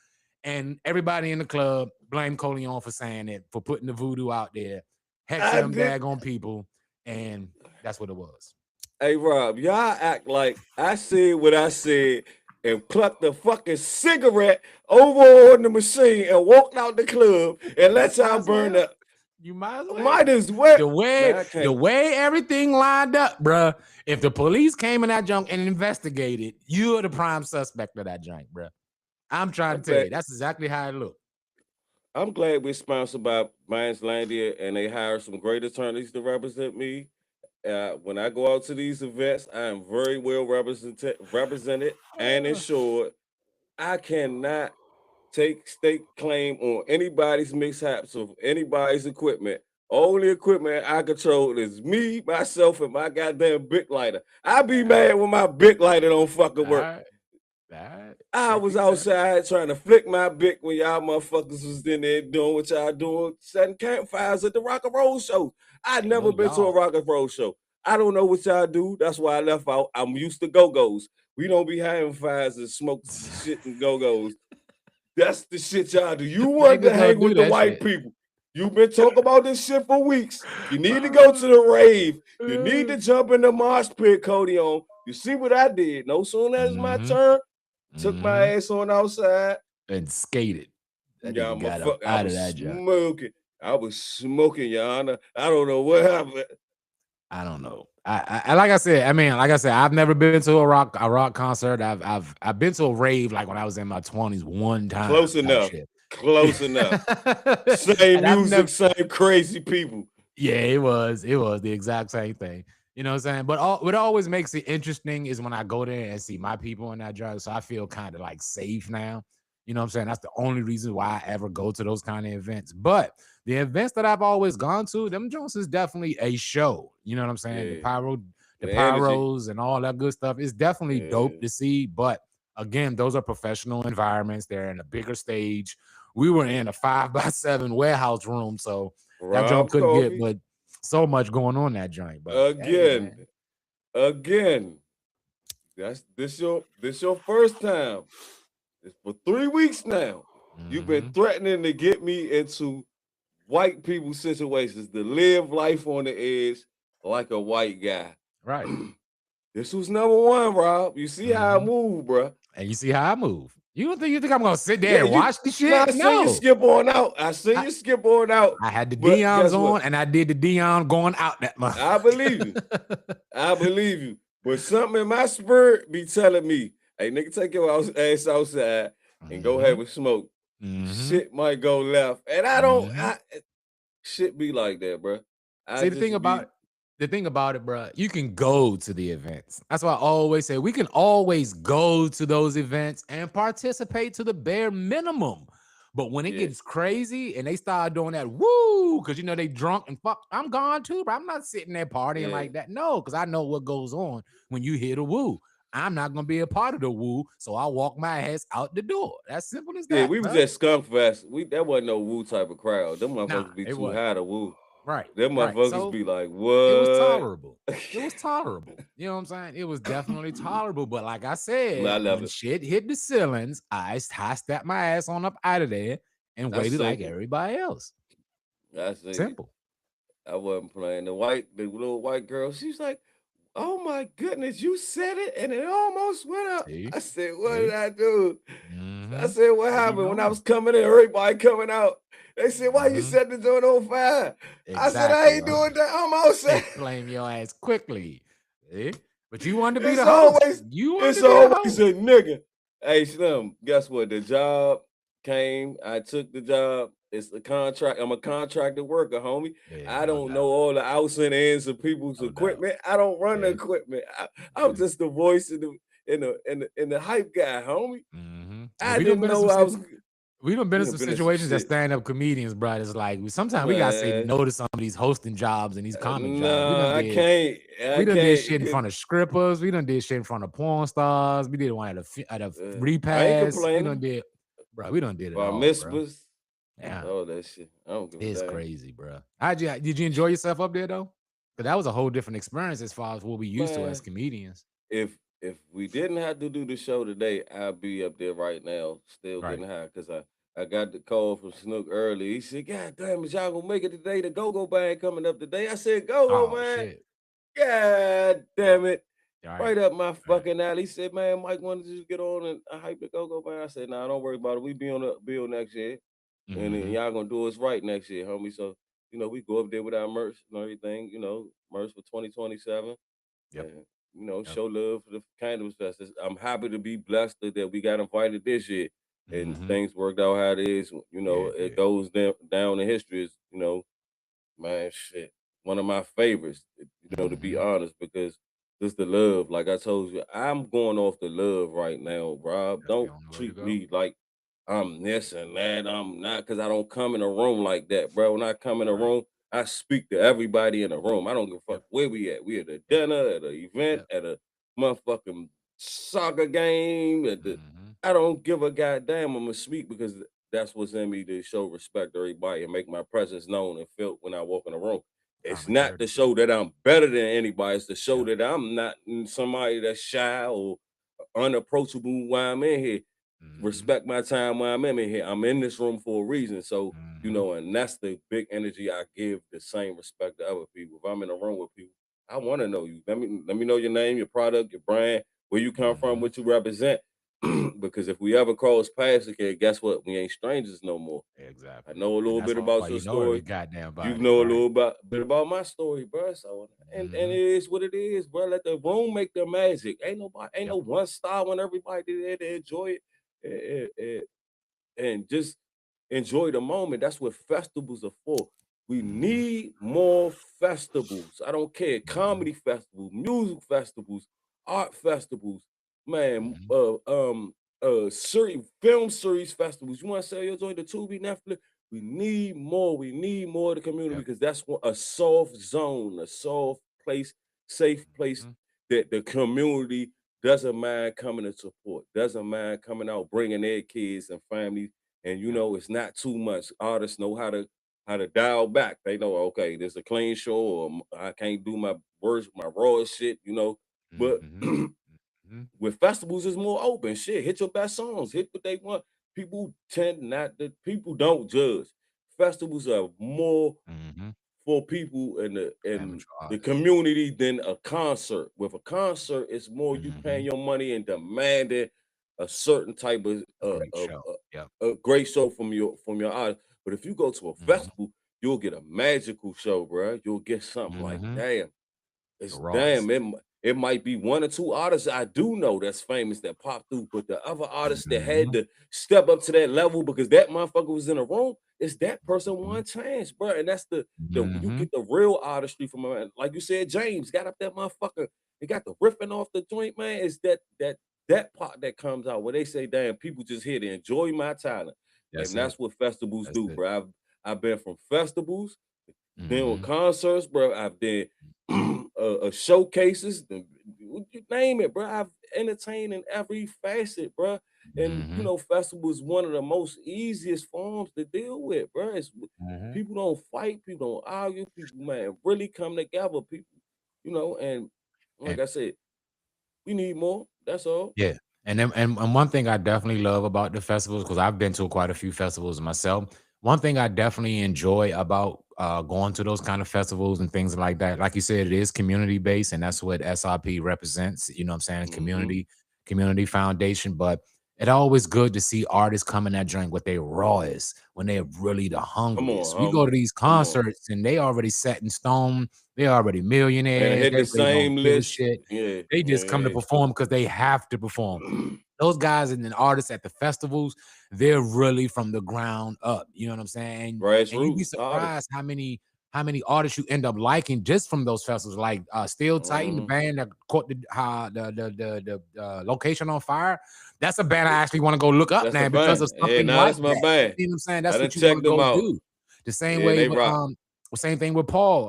And everybody in the club blamed Coleon for saying it, for putting the voodoo out there, hexing them daggone people. And that's what it was. Hey, Rob, y'all act like I said what I said and plucked the fucking cigarette over on the machine and walked out the club and let y'all burn up. You might as well. Might as well. The way everything lined up, bruh. If the police came in that junk and investigated, you're the prime suspect of that junk, bruh. I'm trying to tell you, that's exactly how it looked. I'm glad we're sponsored by Landia and they hire some great attorneys to represent me. When I go out to these events, I am very well represented and insured. I cannot take state claim on anybody's mishaps of anybody's equipment. Only equipment I control is me, myself, and my goddamn Bic lighter. I be mad when my Bic lighter don't fucking work. I was outside trying to flick my Bic when y'all motherfuckers was in there doing what y'all doing, setting campfires at the Rock and Roll show. I'd never been to a Rock and Roll show. I don't know what y'all do. That's why I left out. I'm used to go-go's. We don't be having fires and smoke shit and go-go's. That's the shit y'all do. You want to hang with the white people. You've been talking about this shit for weeks. You need to go to the rave. You need to jump in the mosh pit, Coleon. You see what I did? No sooner as my turn, took my ass on outside and skated. Y'all got out of that job. Smoking. I was smoking, Your Honor. I don't know what happened. I don't know. I like I said, I've never been to a rock concert. I've been to a rave like when I was in my 20s one time. Close enough. Close enough. Same music, same crazy people. Yeah, it was the exact same thing. You know what I'm saying? But what always makes it interesting is when I go there and see my people in that drug. So I feel kind of like safe now. You know what I'm saying? That's the only reason why I ever go to those kind of events. But the events that I've always gone to, them Jones is definitely a show. You know what I'm saying? Yeah. The pyros and all that good stuff is definitely dope to see. But again, those are professional environments. They're in a bigger stage. We were in a 5x7 warehouse room, so that junk couldn't get but so much going on that joint. But again, that's this your first time. It's for 3 weeks now. You've been threatening to get me into white people situations, to live life on the edge like a white guy. Right. This was number one, Rob. You see how I move, bro. And you see how I move. You think I'm gonna sit there and watch the shit? I see you skip on out. I see you skip on out. I had the Dion's on, and I did the Dion going out that month. I believe you. I believe you. But something in my spirit be telling me, hey, nigga, take your ass outside and go have a smoke. Shit might go left. And I don't shit be like that, bro. The thing about it, bro, you can go to the events. That's why I always say we can always go to those events and participate to the bare minimum. But when it gets crazy and they start doing that woo, because you know they drunk and fuck, I'm gone too, bro. I'm not sitting there partying like that. No, because I know what goes on when you hear the woo. I'm not gonna be a part of the woo, so I walk my ass out the door. That's simple as that. Yeah, we was at Skunk Fest. That wasn't no woo type of crowd. Them motherfuckers be too high to woo. Right. Them motherfuckers be like, what? It was tolerable. It was tolerable. You know what I'm saying? It was definitely tolerable. But like I said, when shit hit the ceilings, I stepped my ass on up out of there and waited like everybody else. That's simple. I wasn't playing. The little white girl, she's like, oh my goodness, you said it and it almost went up. I said, what did I do? I said, what happened? When I was coming in, everybody coming out. They said, why you set the joint on fire? I said, I ain't doing that. I'm outside. Blame your ass quickly. But you wanted to be it's the host. It's always a nigga. Hey, Slim, guess what? The job came. I took the job. It's a contract. I'm a contracted worker, homie. I don't know all the outs and ends of people's equipment. I don't run the equipment. I'm just the voice in the hype guy, homie. I didn't know I was. We done been We in done some been in some situations that shit. stand-up comedians, bro. It's like sometimes we gotta say Man, no to some of these hosting jobs and these comic jobs. nah, I We done did shit can't. in front of strippers. We done did shit in front of porn stars. We did one at a I ain't repass. We done complaining. did, bro. We done did it Bar all, bro. mitzvahs, Yeah, all that shit. I don't give a it's damn. crazy, bro. Did you enjoy yourself up there though? Because that was a whole different experience as far as what we used to as Man, comedians. if we didn't have to do the show today, I'd be up there right now, still Right. getting high. Cause I got the call from Snook early. He said, God damn it, y'all gonna make it today. The Go-Go Band coming up today. I said, Go-Go, Oh man. shit. God damn it. All Right right. up my All right. fucking alley. He said, man, Mike wanted to just get on and hype the Go-Go Band. I said, nah, don't worry about it. We be on the bill next year. And then Mm-hmm. y'all gonna do us right next year, homie. So, we go up there with our merch and everything, merch for 2027. Yep. And, Yep. show love for the Cannabis Fest. I'm happy to be blessed that we got invited this year and Mm-hmm. things worked out how it is. Yeah, it It did. goes down in history as, man, shit. One of my favorites, to be Mm-hmm. honest, because just the love. Like I told you, I'm going off the love right now, Rob. That's the Don't only way to treat go. me like I'm this and that. I'm not, because I don't come in a room like that, bro. When I come in a Right. room, I speak to everybody in the room. I don't give a fuck Yep. where we at. We at a Yep. dinner, at an event, Yep. at a motherfucking soccer game. Mm-hmm. I don't give a goddamn. I'm gonna speak because that's what's in me, to show respect to everybody and make my presence known and felt when I walk in the room. It's Common not to courtesy. show that I'm better than anybody. It's to show Yep. that I'm not somebody that's shy or unapproachable while I'm in here. Mm-hmm. Respect my time while I'm in here. I'm in this room for a reason. So, Mm-hmm. and that's the big energy I give, the same respect to other people. If I'm in a room with people, I want to know you. Let me know your name, your product, your brand, where you come from, Mm-hmm. what you represent. Because if we ever cross paths again, guess what? We ain't strangers no more. I Exactly. know a And little that's bit why about you your know every story. goddamn You body. know a Right. little bit about my story, bro. So and it Mm-hmm. is what it is, bro. Let the room make the magic. Ain't Yep. no one style when everybody there to enjoy it, and just enjoy the moment. That's what festivals are for. We Mm-hmm. need more festivals. I don't care. Mm-hmm. Comedy festivals, music festivals, art festivals, man, Mm-hmm. film series festivals. You want to sell your joint to Tubi, Netflix? We need more. We need more of the community Yep. because that's what a soft zone, a soft place, safe place Mm-hmm. that the community doesn't mind coming to support, doesn't mind coming out, bringing their kids and families. And Yep. it's not too much. Artists know how to dial back. They know, okay, there's a clean show, or I can't do my worst, my raw shit, But Mm-hmm. Mm-hmm. with festivals, it's more open. Shit, hit your best songs, hit what they want. People don't judge. Festivals are more Mm-hmm. for people in the Amateur the artists. community than a concert. With a concert, it's more you Mm-hmm. paying your money and demanding a certain type of A great show. Yep. a great show from your artist. But if you go to a Mm-hmm. festival, you'll get a magical show, bro. You'll get something like, Mm-hmm. damn, The it's rawest. damn. It might be one or two artists I do know that's famous that popped through, but the other artists that had Mm-hmm. to step up to that level because that motherfucker was in a room, it's that person one chance, bro. And that's the you Mm-hmm. get the real artistry from a man. Like you said, James got up that motherfucker. He got the riffing off the joint, man. It's that part that comes out where they say, damn, people just here to enjoy my talent. That's And it. that's what festivals That's do, it. bro. I've been from festivals, then with Mm-hmm. concerts, bro. I've done showcases, you name it, bro. I've entertained in every facet, bro. And Mm-hmm. festival is one of the most easiest forms to deal with, bro. Mm-hmm. People don't fight, people don't argue, people, man, really come together. People, and like And I said, we need more. That's all. yeah. And one thing I definitely love about the festivals, because I've been to quite a few festivals myself. One thing I definitely enjoy about going to those kind of festivals and things like that, like you said, it is community based, and that's what SRP represents. You know what I'm saying? Hmm. Community foundation. But it's always good to see artists come in that joint with their rawest, when they're really the Come hungriest. on, We go homie. to these Come on. concerts and they already set in stone. They already And millionaires. hit They the really don't same give a list. shit. Yeah, They just come to yeah. perform because they have to perform. Those guys and then artists at the festivals, they're really from the ground up. You know what I'm saying? And you'd be Grassroots artists. surprised how many how many artists you end up liking just from those festivals. Like Steel Titan, the Mhm. band that caught the location on fire. That's a band I actually want to go look up That's a now because band. of Yeah, something nah, like that's my that. band. You know what I'm saying? I That's done what you want to checked them go out. do. The same Yeah, and way they with rock. same thing with Paul,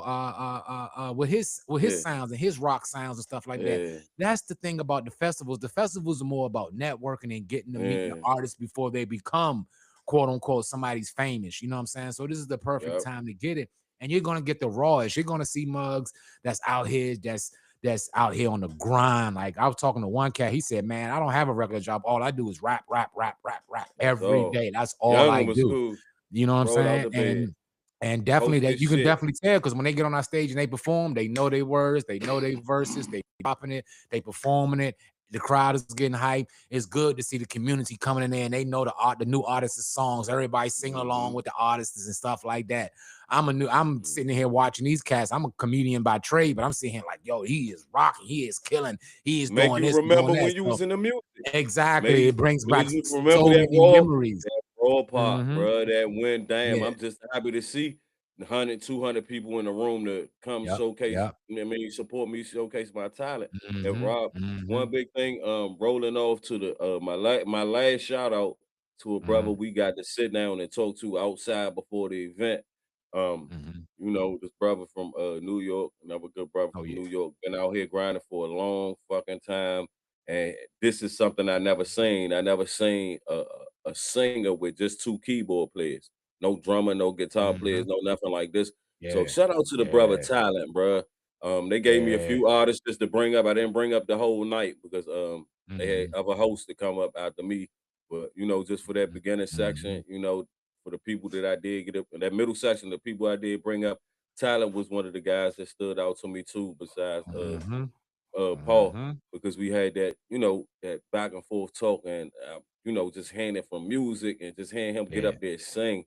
with his Yeah, sounds and his rock sounds and stuff like that. yeah, That's the thing about the festivals. The festivals are more about networking and getting to meet the yeah. artists before they become quote unquote somebody's famous. You know what I'm saying? So this is the perfect Yep. time to get it. And you're gonna get the rawest. You're gonna see mugs that's out here, that's out here on the grind. Like I was talking to one cat, he said, "Man, I don't have a regular job. All I do is rap, rap, rap, rap, rap That's every all. day. That's all Young I one was do." cool. You know what I'm Rolled out saying? the bed. And definitely Post that this you can shit. definitely tell because when they get on our stage and they perform, they know their words, they know their verses, they dropping it, they performing it. The crowd is getting hype. It's good to see the community coming in there and they know the new artists' songs. Everybody singing along Mhm. with the artists and stuff like that. I'm sitting here watching these cats. I'm a comedian by trade, but I'm sitting here like, yo, he is rocking, he is killing, he is Make doing you this and doing remember that. when you So was in the music. exactly, it brings Made back you remember so many memories. that raw part, Mm-hmm. bro. That when damn, Yeah. I'm just happy to see 100, 200 people in the room to come Yep. showcase. Yep. I mean, support me, showcase my talent. And Mm-hmm. Rob, Mm-hmm. one big thing, rolling off to the my last shout out to a brother Mm-hmm. we got to sit down and talk to outside before the event. Um, Mm-hmm. this brother from New York, another good brother Oh from yeah. New York, been out here grinding for a long fucking time. And this is something I never seen. I never seen a singer with just two keyboard players, no drummer, no guitar Mm-hmm. players, no nothing like this. So Yeah. shout out to the brother Yeah. Talent, bruh. They gave me a Yeah. few artists just to bring up. I didn't bring up the whole night because they had Mm-hmm. other hosts to come up after me. But just for that beginning Mm-hmm. section, for the people that I did get up, that middle section, the people I did bring up, Talent was one of the guys that stood out to me too. Besides Mm-hmm. Paul, Mm-hmm. because we had that, that back and forth talk and just hearing from music and just hearing him get Yeah. up there and sing,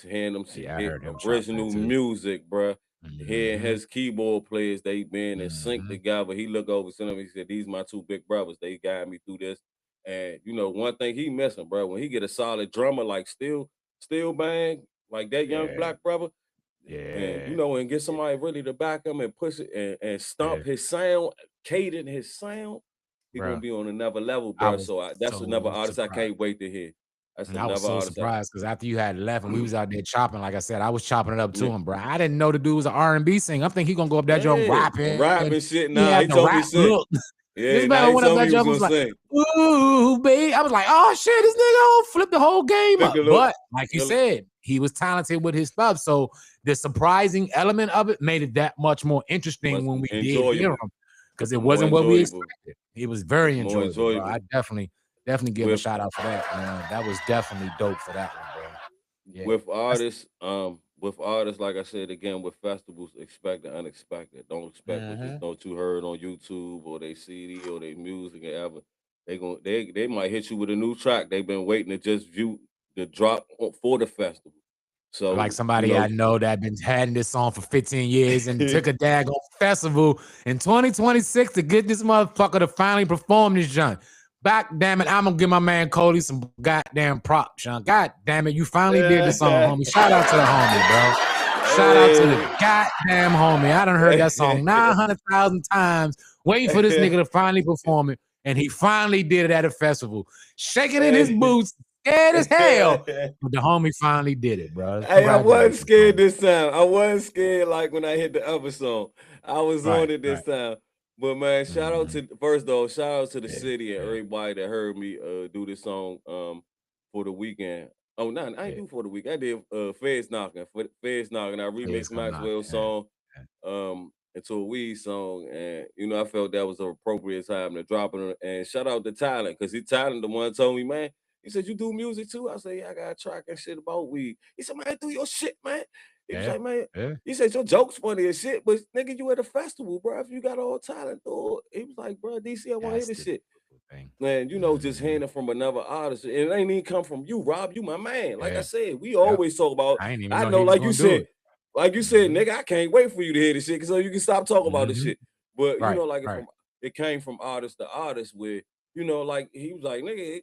hearing him Yeah, I hit heard him chopping it original too. music, bruh. Hearing Mm-hmm. his keyboard players, they been in sync Mm-hmm. together. He looked over to them, he said, "These my two big brothers. They guide me through this." And one thing he missing, bro, when he get a solid drummer like Still Bang, like that young Yeah. black brother, and Yeah. and get somebody really to back him and push it and Yeah. stomp his sound, cadence his sound, he gonna Bro, be on another level, I bro. was So that's another so artist I surprised. can't wait to hear. That's And I was another so artist. surprised because after you had left and we was out there chopping, like I said, I was chopping it up to Yeah, him, bro. I didn't know the dude was an R&B singer. I'm thinking he gonna go up that joint yeah, rapping. rapping shit. He Nah, had he the told me rap to sing. look. This Yeah, nah, man he went up told me that he was joint gonna was like, sing. "Ooh, babe." I was like, "Oh shit, this nigga gonna flip the whole game Look up." a look, But like you look, said, he was talented with his stuff. So the surprising element of it made it that much more interesting was when we did hear enjoyable, him because it more wasn't what we enjoyable, expected. It was very more enjoyable, bro. I enjoyable. definitely give him a With shout out for that, man. That was definitely dope for that one, bro. Yeah. That's with artists, like I said again, with festivals, expect the unexpected. Don't expect what mm-hmm. you heard on YouTube or they CD or they music or ever. They might hit you with a new track. They've been waiting to just view the drop for the festival. Like So, somebody I know that been having this song for 15 years and yeah, took a daggone festival in 2026 to get this motherfucker to finally perform this junk. Back damn it, I'm gonna give my man Cody some goddamn props, Sean. God damn it, you finally did the song, homie. Shout out to the homie, bro. Shout out to the goddamn homie. I done heard that song 900,000 times, waiting for this nigga to finally perform it. And he finally did it at a festival, shaking in his boots, scared as hell. But the homie finally did it, bro. Hey, I wasn't Congratulations, scared homie. this time. I wasn't scared like when I hit the other song. I was on Right, it right. this time. But man, Mhm. shout out to the Yeah, city and yeah, everybody that heard me do this song for the weekend. Oh no, I ain't yeah. do for the week. I did Feds Knocking. For Feds Knocking. I Please remixed come knock. Maxwell's Yeah, song yeah. into a weed song. And I felt that was an appropriate time to drop it. And shout out to Tyler, because Tyler the one told me, man. He said, "You do music too?" I said, "Yeah, I got a track and shit about weed." He said, "Man, do your shit, man." He was Yeah, like, "Man," yeah. he said, "Your jokes funny as shit, but nigga, you at a festival, bro. If you got all talent, though." He was like, "Bro, DC, I want to hear That's this the shit." beautiful thing. Man, just Mhm. hearing it from another artist. And it ain't even come from you, Rob. You my man. Like I Yeah, said, we yep. always talk about, I didn't even I know know, he was gonna do it. like you said, Mhm. nigga, I can't wait for you to hear this shit so you can stop talking about this Mhm. shit. But Right, like right. it came from artist to artist where, like he was like, nigga,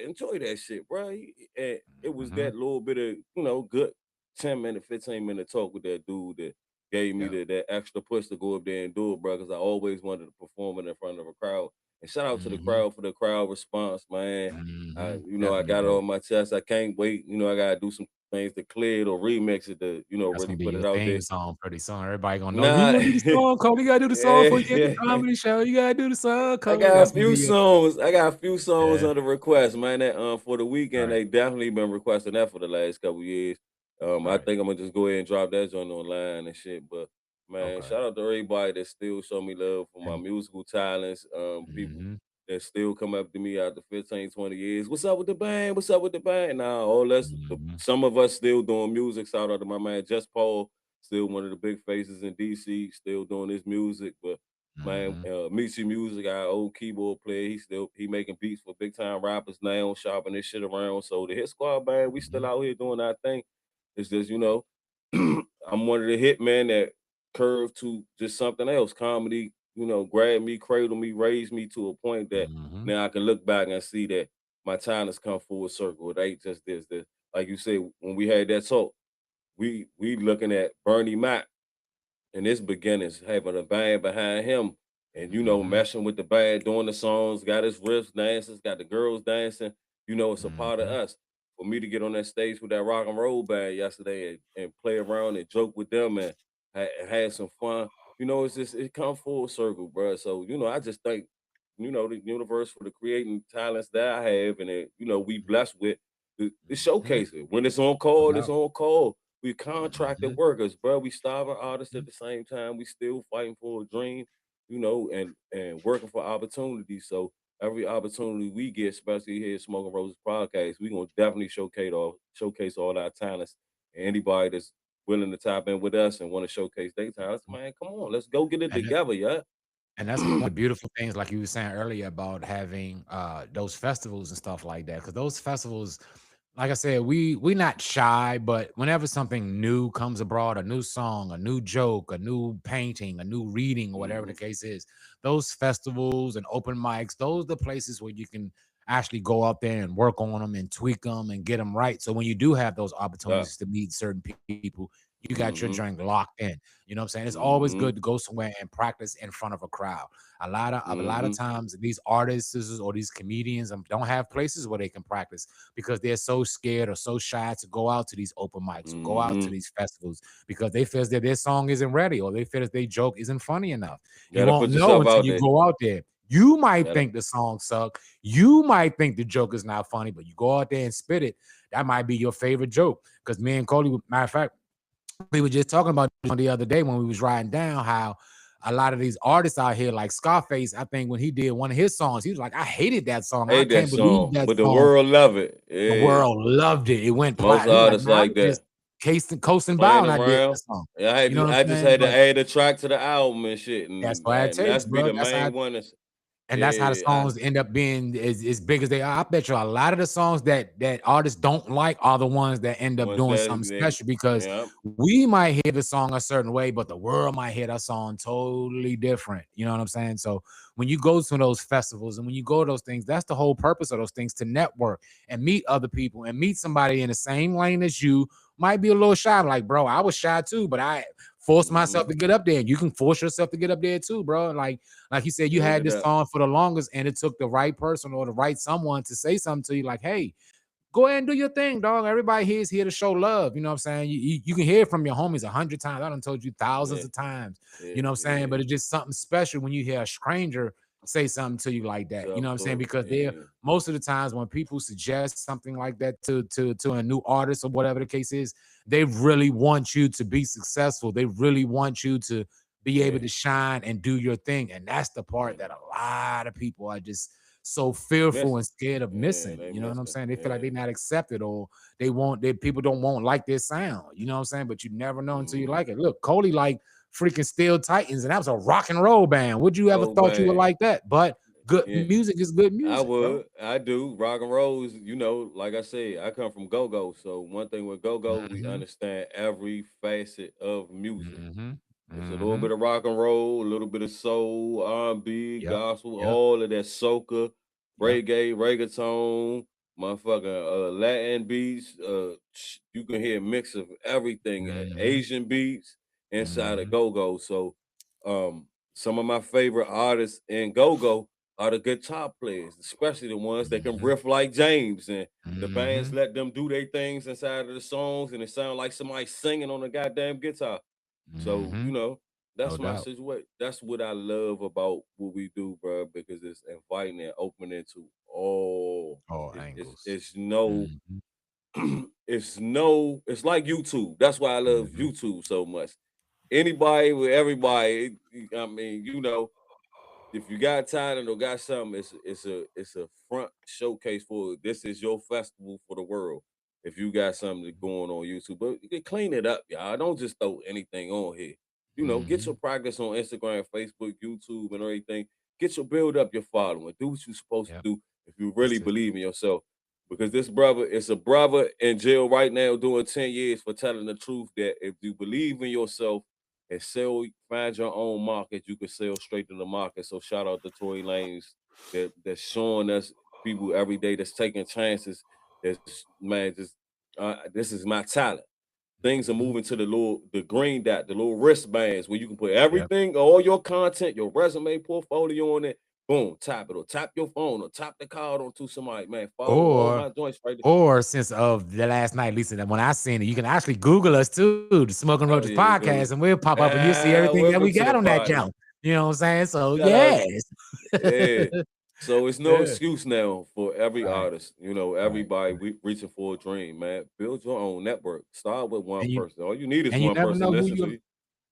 enjoy that shit, bro. And it was Mhm. that little bit of, good. 10-minute, 15-minute talk with that dude that gave me Yeah. that extra push to go up there and do it, bro, because I always wanted to perform it in front of a crowd. And shout out to the Mhm. crowd for the crowd response, man. Mhm. I Definitely, got it bro. on my chest. I can't wait. I gotta do some things to clear it or remix it to, That's really gonna be put your it out theme there. song pretty soon. Everybody gonna know you Nah, gonna do the song, Cole. You gotta do the song before you get the yeah. comedy show. You gotta do the song, I Cole. got a That's gonna few be your songs. I got a few songs yeah. under request, man. That for the weekend, Right. they definitely been requesting that for the last couple years. I Right. think I'm gonna just go ahead and drop that joint online and shit. But man, Okay. shout out to everybody that still show me love for my And musical talents. People mhm. that still come up to me after 15, 20 years. What's up with the band? What's up with the band? Now, all that's Mhm. some of us still doing music. Shout out to my man Just Paul, still one of the big faces in DC, still doing his music. But man, Mhm. Meetsy Music, our old keyboard player, he making beats for big time rappers now, shopping this shit around. So the Hit Squad band, we still Mhm. out here doing our thing. It's just, I'm one of the hit men that curved to just something else. Comedy, grabbed me, cradled me, raised me to a point that Mhm. now I can look back and see that my time has come full circle. It ain't just this. Like you said, when we had that talk, we looking at Bernie Mac in his beginnings, having a band behind him and, Mhm. meshing with the band, doing the songs, got his riffs, dances, got the girls dancing. It's a part of Mhm. us. For me to get on that stage with that rock and roll band yesterday and play around and joke with them and had some fun, it's just, it come full circle, bro. So, I just thank, the universe for the creating talents that I have and, we blessed with the Mhm. showcase it. When it's on No call, it's doubt. on call. We contracted Mhm. workers, bro. We starving artists at the same time. We still fighting for a dream, and working for opportunities. So every opportunity we get, especially here at Smoking Roses Podcast, we gonna definitely showcase all our talents. And anybody that's willing to tap in with us and want to showcase their talents, man, come on, let's go get it And together, yeah. And that's one of the beautiful things, like you were saying earlier, about having those festivals and stuff like that. Because those festivals, like I said, we not shy, but whenever something new comes abroad, a new song, a new joke, a new painting, a new reading, or whatever the Hmm. case is, those festivals and open mics, those are the places where you can actually go out there and work on them and tweak them and get them right. So when you do have those Yeah. opportunities to meet certain people, you got your Hmm. drink locked in. You know what I'm saying? It's always Hmm. good to go somewhere and practice in front of a crowd. A lot of Hmm. times these artists or these comedians don't have places where they can practice because they're so scared or so shy to go out to these open mics or go out to Hmm. these festivals because they feel that their song isn't ready or they feel that their joke isn't funny enough. You Gotta won't put know yourself until out you there. go out there. You might Gotta. think the song suck. You might think the joke is not funny, but you go out there and spit it. That might be your favorite joke. Because me and Cody, matter of fact, we were just talking about the other day when we was riding down how a lot of these artists out here, like Scarface, I think when he did one of his songs, he was like, I hated that song. I Hate that can't believe song, that but the song. world love it. The Yeah. world loved it. It went Most platinum. He was like, artists man, I like was just that. coasting by Playing when I did around. that song. Yeah, You know what I I'm just saying? had to But add a track to the album and shit, that's and, why it and takes, that's be bro. the main one. That's how the Yeah, songs end up being as big as they are. I bet you a lot of the songs that artists don't like are the ones that end up once doing that something then, special because yeah, we might hear the song a certain way, but the world might hear that song totally different. You know what I'm saying? So when you go to those festivals and when you go to those things, that's the whole purpose of those things, to network and meet other people and meet somebody in the same lane as you. Might be a little shy, like, bro, I was shy too, but I forced myself mm-hmm. to get up there. You can force yourself to get up there too, bro. Like you said, you Build had it this up. song for the longest, and it took the right person or the right someone to say something to you, like, "Hey, go ahead and do your thing, dog. Everybody here is here to show love." You know what I'm saying? You can hear it from your homies 100 times. I done told you thousands Yeah, of times. yeah, You know what I'm saying? yeah. But it's just something special when you hear a stranger say something to you like that. You know Self what I'm saying? talk. Because they're Yeah, most of the times when people suggest something like that to a new artist or whatever the case is, they really want you to be successful. They really want you to be able yeah, to shine and do your thing. And that's the yeah. part that a lot of people are just so fearful and Missing. scared of Yeah, missing. they You know what I'm missing. saying? They feel like Yeah. they're not accepted or they people don't want like their sound. You know what I'm saying? But you never know until you Mm-hmm. like it. Look, Cody like freaking Steel Titans, and that was a rock and roll band. Would you ever Oh thought you would man. like that? But good Yeah. music is good I music, bro. would. I do. Rock and roll is, like I said, I come from go-go. So one thing with go-go, we Mm-hmm. understand every facet of music. Mm-hmm. It's a little Mm-hmm. bit of rock and roll, a little bit of soul, R&B, Yep. gospel, Yep. all of that soca, Yep. reggae, reggaeton, motherfucking Latin beats. You can hear a mix of everything, Asian beats inside of go-go. So, some of my favorite artists in go-go are the guitar players, especially the ones that can riff like James, and the bands let them do their things inside of the songs, and it sounds like somebody singing on a goddamn guitar. So, No that's my doubt. situation. That's what I love about what we do, bro, because it's inviting and opening to all. All It's angles. it's no, Mhm, it's like YouTube. That's why I love YouTube so much. Anybody with everybody. I mean, if you got talent or got something, it's a front showcase for this is your festival for the world. If you got something going on YouTube, but you can clean it up, y'all. Don't just throw anything on here. Get your practice on Instagram, Facebook, YouTube, and everything. Get your build up your following. Do what you're supposed to Yep. do if you That's really it. believe in yourself. Because this brother is a brother in jail right now doing 10 years for telling the truth that if you believe in yourself and find your own market, you can sell straight to the market. So shout out to Tory Lanez that's showing us people every day that's taking chances. That's man, this is my talent. Things are moving to the green dot, the little wristbands where you can put Yep. everything, all your content, your resume, portfolio on it. Boom, tap it or tap your phone or tap the card onto somebody. Man, follow all Or my joints right there. or since of the last night, Lisa, that when I seen it, you can actually Google us too, the Smoking Oh, Roaches here we go. podcast, and we'll pop up and you'll see everything that Welcome we to the got on that party. channel. You know what I'm saying? So Shout out. yes. Yeah. So it's no Yeah. excuse now for every Right. artist, Right. everybody reaching for a dream, man. Build your own network. Start with one And you person. All you need is and you one never person know to who listen to you you.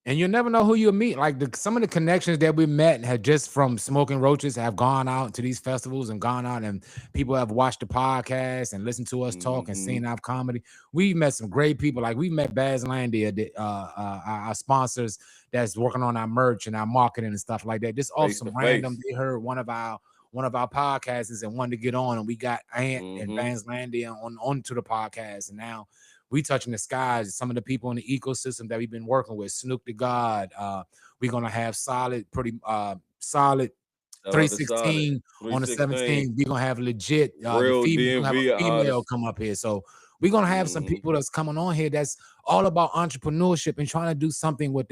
and you never know who you'll meet. Like some of the connections that we met had just from Smoking Roaches have gone out to these festivals and gone out, and people have watched the podcast and listened to us talk and Mm-hmm. seen our comedy. We met some great people. Like we met Baz Landia, our sponsors that's working on our merch and our marketing and stuff like that. Just off Face to some random, face. they heard one of our podcasts and wanted to get on, and we got Ant and Mm-hmm. Baz Landia onto the podcast, and now we touching the skies. Some of the people in the ecosystem that we've been working with, Snoop the God. We're gonna have solid Shout out to Solid. 316 on the 316. 17th. We're gonna have legit the Real female. We're gonna have DMV a female artist. come up here. So we're gonna have some Mm-hmm. people that's coming on here that's all about entrepreneurship and trying to do something with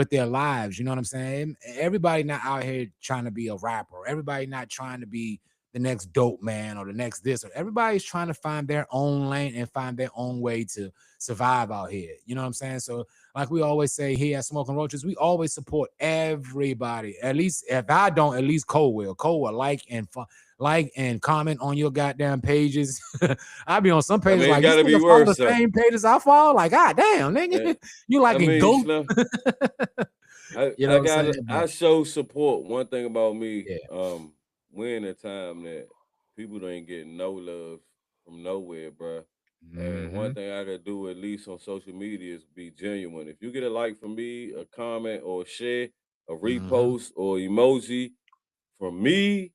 their lives. You know what I'm saying? Everybody not out here trying to be a rapper. Everybody not trying to be the next dope man or the next this, or everybody's trying to find their own lane and find their own way to survive out here. You know what I'm saying? So, like we always say here at Smoking Roaches, we always support everybody. At least if I don't, at least Cole will. Cole will like and comment on your goddamn pages. I be on some I pages mean, it like this gotta be nigga follow the worse, though. same pages I follow. Like, god damn, Eh, nigga, you I liking mean, goat? Slim, I, You know I what I'm saying? gotta I But show support. One thing about me, yeah. we're in a time that people ain't getting no love from nowhere, bruh. And one Mm-hmm. thing I could do at least on social media is be genuine. If you get a like from me, a comment or a share, a Mm-hmm. repost or emoji from me,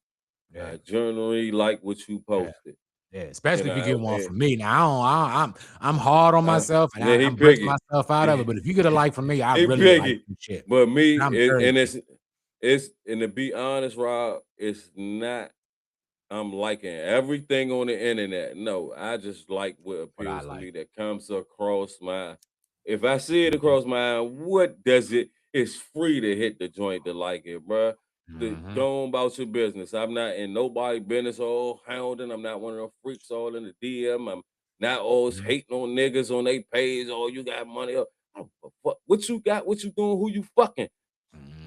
Yeah. I generally like what you Yeah. posted. Yeah, especially And if you I get one and from me. Now I'm hard on I myself and yeah, he I'm bridging picky. myself out of it. But if you get a like from me, I He really like picky. your shit, But me, and I'm very and picky. it's and to be honest, Rob, it's not I'm liking everything on the internet. No, I just like what What I appeals to like. me that comes across my. If I see it Mhm, across my eye, what does it? It's free to hit the joint to like it, bruh. mhm, Go on about your business. I'm not in nobody business all hounding. I'm not one of them freaks all in the DM. I'm not always mhm, hating on niggas on their page. Oh, you got money. I don't give a fuck. What you got? What you doing? Who you fucking?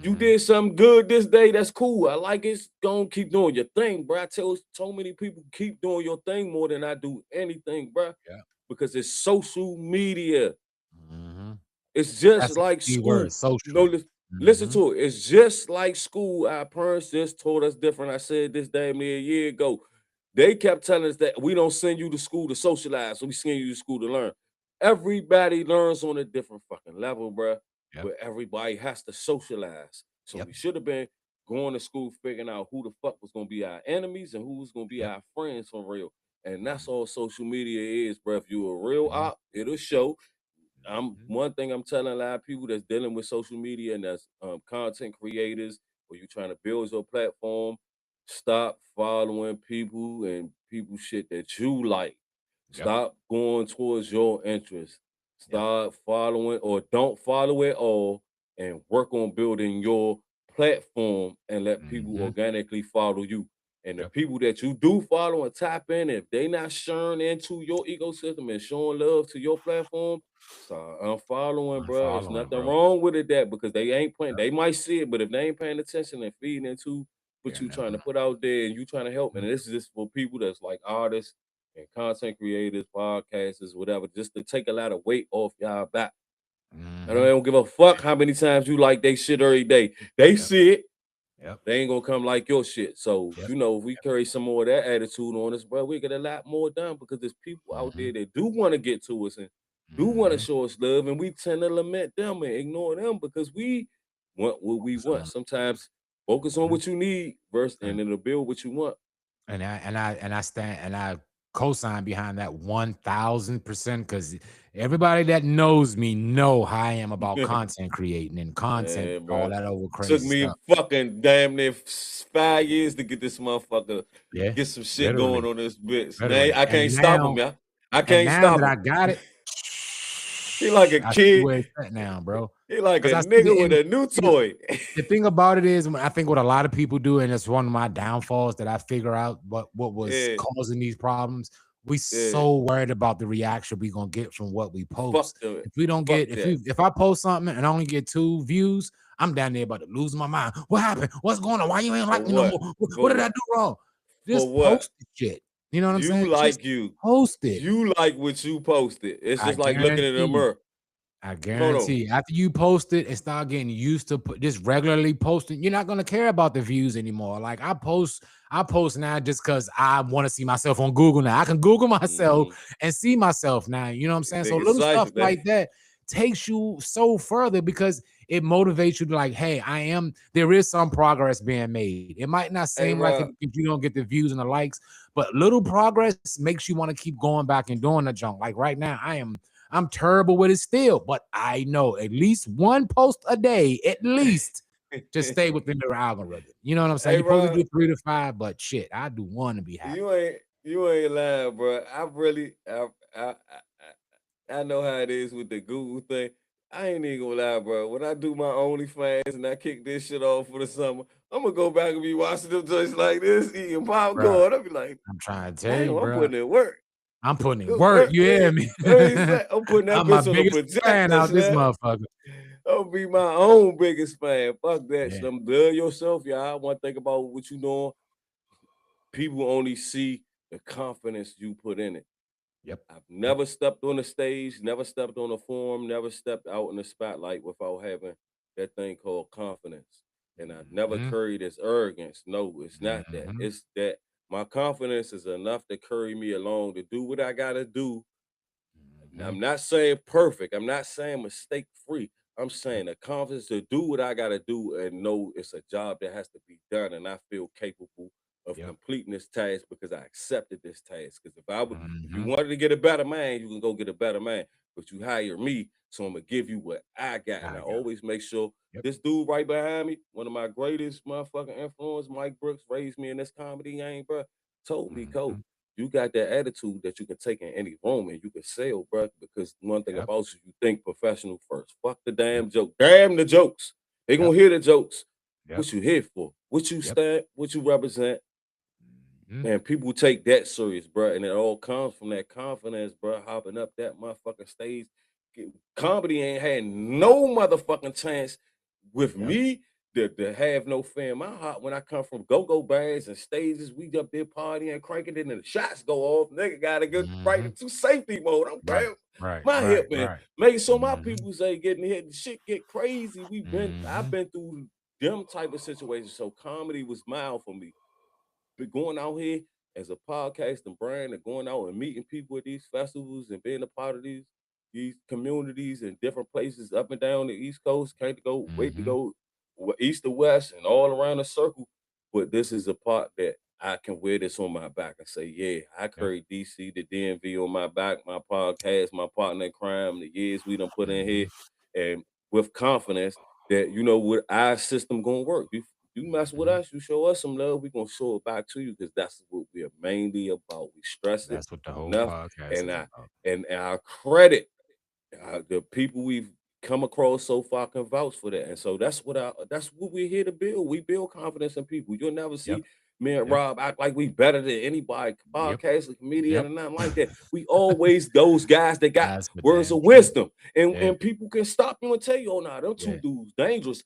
You mhm. did something good this day. That's cool. I like it. Go on, keep doing your thing, bro. I tell so many people keep doing your thing more than I do anything, bro. Yeah. Because it's social media. Mhm. It's just That's a like key word, school. No, social. listen Mhm, to it. It's just like school. Our parents just told us different. I said this damn near a year ago. They kept telling us that we don't send you to school to socialize, so we send you to school to learn. Everybody learns on a different fucking level, bruh. yep, But everybody has to socialize. So yep, we should have been going to school figuring out who the fuck was gonna be our enemies and who was gonna be yep. our friends for real. And that's Mhm, all social media is, bruh. If you a real mhm, op, it'll show. I'm mhm, one thing I'm telling a lot of people that's dealing with social media and that's content creators or you trying to build your platform. stop following people and people shit that you like. Yep. Stop going towards your interests. Yep. Start following or don't follow at all and work on building your platform and let people Mhm. organically follow you. And the Yep. people that you do follow and tap in, if they not sharing into your ecosystem and showing love to your platform, start unfollowing, bro. It's Unfollowing, nothing bro. wrong with it that because they ain't playing. They might see it, but if they ain't paying attention and feeding into what Yeah, you trying to never. put out there and you trying to help, and Mhm. this is just for people that's like artists and content creators, podcasters, whatever, just to take a lot of weight off y'all back. I Mhm. don't give a fuck how many times you like they shit every day. They Yep. see it. Yep. They ain't gonna come like your shit. So, Yep. if we carry some more of that attitude on us, bro, we get a lot more done because there's people out there Mhm. that do want to get to us and do want to Mhm. show us love, and we tend to lament them and ignore them because we want what we Focus want. on. Sometimes focus on Mhm. what you need versus, and And it'll build what you want. I stand and I co-sign behind that 1000% because everybody that knows me know how I am about content creating and content, Man, all bro. that over Took crazy me stuff. fucking damn near 5 years to get this motherfucker, Yeah, get some shit going literally, on this bitch. Now literally. I can't stop him, yeah. I And can't now stop that him. I got it, He like a I see kid. where it's at now, bro. He like Because a I see nigga the with end. a new See the, toy. the thing about it is, I think what a lot of people do, and it's one of my downfalls that I figure out what was Yeah, causing these problems. We yeah. so worried about the reaction we gonna get from what we Fuck post. the If we don't fuck get, that. if I post something and I only get 2 views, I'm down there about to lose my mind. What happened? What's going on? Why you ain't For like me no what? more? What For did I what? do wrong? For Just what? post the shit. You know what I'm You saying? Just like you. post it. You like what you posted. It's I just like looking in guarantee the you. mirror. I Hold on. guarantee after you post it and start getting used to just regularly posting, you're not gonna care about the views anymore. Like I post now just because I want to see myself on Google now. I can Google myself Mm-hmm. and see myself now. You know what I'm saying? So Nigga little stuff cipher that. like that takes you so further because it motivates you to like, hey, there is some progress being made. It might not Hey, seem like it Rob. if you don't get the views and the likes, but little progress makes you want to keep going back and doing the junk. Like right now, I'm terrible with it still, but I know at least one post a day, at least, to stay within the algorithm. You know what I'm saying? Hey, You're supposed to Rob. do 3 to 5, but shit, I do one to be happy. You ain't lying, bro. I know how it is with the Google thing. I ain't even gonna lie, bro. When I do my OnlyFans and I kick this shit off for the summer, I'm gonna go back and be watching them just like this, eating Bruh, popcorn. I'll be like, I'm trying to tell damn, you, I'm bro. putting in work. I'm putting in Good work. work, You hear man. me? I'm putting that I'm my bitch on the biggest fan projector, out this son. motherfucker. I'll be my own biggest fan. Fuck that. Yeah. Some love yourself, y'all. One thing about what you doing, people only see the confidence you put in it. Yep. I've never stepped on the stage, never stepped on a forum, never stepped out in the spotlight without having that thing called confidence. And I've never Mm-hmm. carried this arrogance. No, it's not that. Mm-hmm. It's that my confidence is enough to carry me along to do what I gotta do. Mm-hmm. I'm not saying perfect. I'm not saying mistake free. I'm saying the confidence to do what I gotta do and know it's a job that has to be done, and I feel capable of Yep. completing this task because I accepted this task. Because if you Mm-hmm. wanted to get a better man, you can go get a better man. But you hire me, so I'm gonna give you what I got, and I I got. always make sure Yep. this dude right behind me, one of my greatest motherfucking influence, Mike Brooks, raised me in this comedy game, bro. Told me, Mm-hmm. Coach, you got that attitude that you can take in any room and you can sell, bro. Because one thing Yep. about you think professional first. Fuck the Yep. damn joke. Damn the jokes. They gonna Yep. hear the jokes. Yep. What you here for? What you Yep. stand? What you represent? Mm-hmm. Man, people take that serious, bro, and it all comes from that confidence, bro. Hopping up that motherfucking stage. Comedy ain't had no motherfucking chance with Yep. me to have no fan. My heart when I come from go-go bands and stages, we up there partying, cranking it, and the shots go off. Nigga gotta get right Mm-hmm. into safety mode. I'm Right. bam, Right. my Right. hip man. Right. Making sure my Mm-hmm. people say getting hit, the shit get crazy. I've Mm-hmm. been through them type of situations. So comedy was mild for me. But going out here as a podcasting brand and going out and meeting people at these festivals and being a part of these communities and different places up and down the East Coast, can't to go wait to Mm-hmm. go east to west and all around the circle. But this is a part that I can wear this on my back and say, yeah, I Yep. carry DC, the DMV on my back, my podcast, my partner in crime, the years we done put in Mm-hmm. here, and with confidence that you know what our system gonna work. You You mess with us, you show us some love, we gonna show it back to you because that's what we are mainly about. We stress it That's what the whole enough, podcast and is I about. and our credit, the people we've come across so far can vouch for that, and so that's what we're here to build. We build confidence in people. You'll never Yep. see me and Yep. Rob act like we better than anybody, Yep. podcast, comedian, Yep. and nothing like that. We always those guys that got That's for words damn of true. wisdom, and Yeah. people can stop you and tell you, oh, nah, them two Yeah. dudes dangerous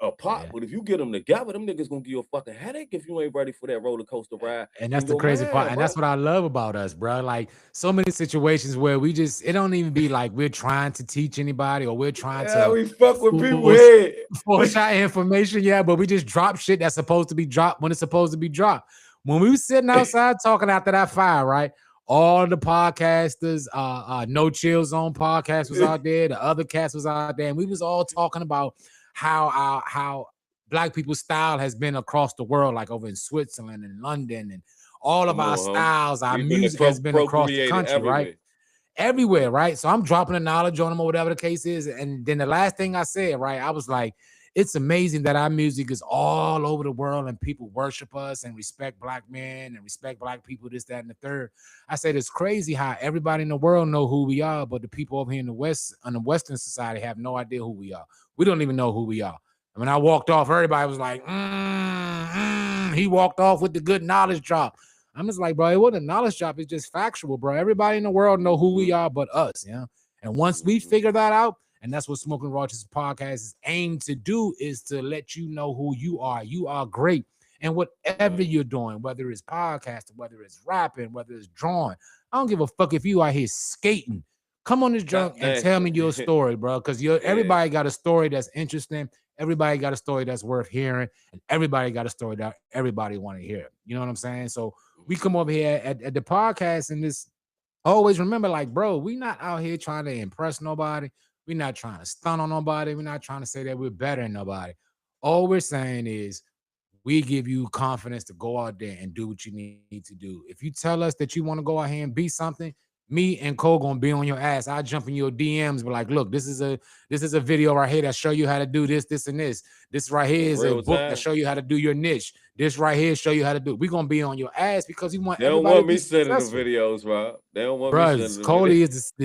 apart, Yeah. but if you get them together, them niggas gonna give you a fucking headache if you ain't ready for that roller coaster ride. And that's in the your crazy part. mind, And bro. that's what I love about us, bro. Like so many situations where it don't even be like we're trying to teach anybody or we're trying Yeah, to we fuck with people force, head. force our information. Yeah, but we just drop shit that's supposed to be dropped when it's supposed to be dropped. When we was sitting outside talking after that fire, right? All the podcasters, No Chill Zone podcast was out there, the other cast was out there, and we was all talking about how Black people's style has been across the world, like over in Switzerland and London, and all of Come our on, homie. styles, our We've been music has been across the procreated country, right? Everywhere, right? So I'm dropping the knowledge on them or whatever the case is. And then the last thing I said, right, I was like, it's amazing that our music is all over the world and people worship us and respect Black men and respect Black people, this, that, and the third. I said it's crazy how everybody in the world know who we are, but the people over here in the West, on the Western society, have no idea who we are. We don't even know who we are. And when I walked off, everybody was like, he walked off with the good knowledge drop. I'm just like, bro, it wasn't a knowledge drop. It's just factual, bro. Everybody in the world know who we are but us, yeah. And once we figure that out, and that's what Smoking Roaches podcast is aimed to do, is to let you know who you are. You are great. And whatever you're doing, whether it's podcasting, whether it's rapping, whether it's drawing, I don't give a fuck if you out here skating. Come on this junk and tell me your story, bro. Because everybody got a story that's interesting. Everybody got a story that's worth hearing, and everybody got a story that everybody want to hear. You know what I'm saying? So we come over here at the podcast and this always remember, like, bro, we not out here trying to impress nobody. We're not trying to stun on nobody. We're not trying to say that we're better than nobody. All we're saying is we give you confidence to go out there and do what you need to do. If you tell us that you want to go out here and be something, me and Cole gonna be on your ass. I jump in your DMs, but like, look, this is a video right here that show you how to do this, this, and this. This right here is a book that show you how to do your niche. This right here show you how to do. We're gonna be on your ass because we want everybody. They don't want me sending the videos, Rob. They don't want me sending the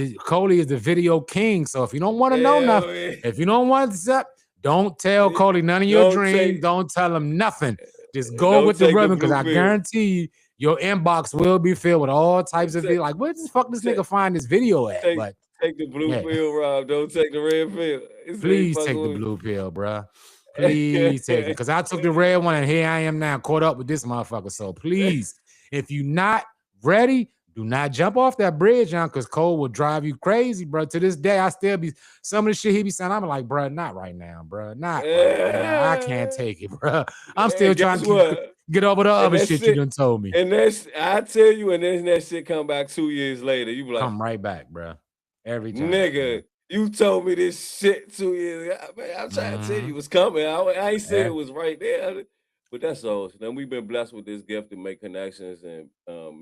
videos. Coley is the video king. So if you don't want to know nothing, if you don't want to, don't tell Coley none of your dreams. Don't tell him nothing. Just go with the rhythm, because I guarantee you, your inbox will be filled with all types of videos. Like, where the fuck this nigga find this video at? Take the blue pill, Rob. Don't take the red pill. Please take the blue pill, bro. Please take it. Because I took the red one and here I am now caught up with this motherfucker. So please, if you're not ready, do not jump off that bridge, John, because Cole will drive you crazy, bro. To this day, I still be some of the shit he be saying. I'm like, bro, not right now, bro. Not right now. I can't take it, bro. I'm still trying to get over the other shit you done told me. And I tell you, and then that shit come back 2 years later. You be like, come right back, bro. Every time, nigga. You told me this shit 2 years ago. Man, I'm trying to tell you it was coming. I ain't saying it was right there. But that's all. Then we've been blessed with this gift to make connections and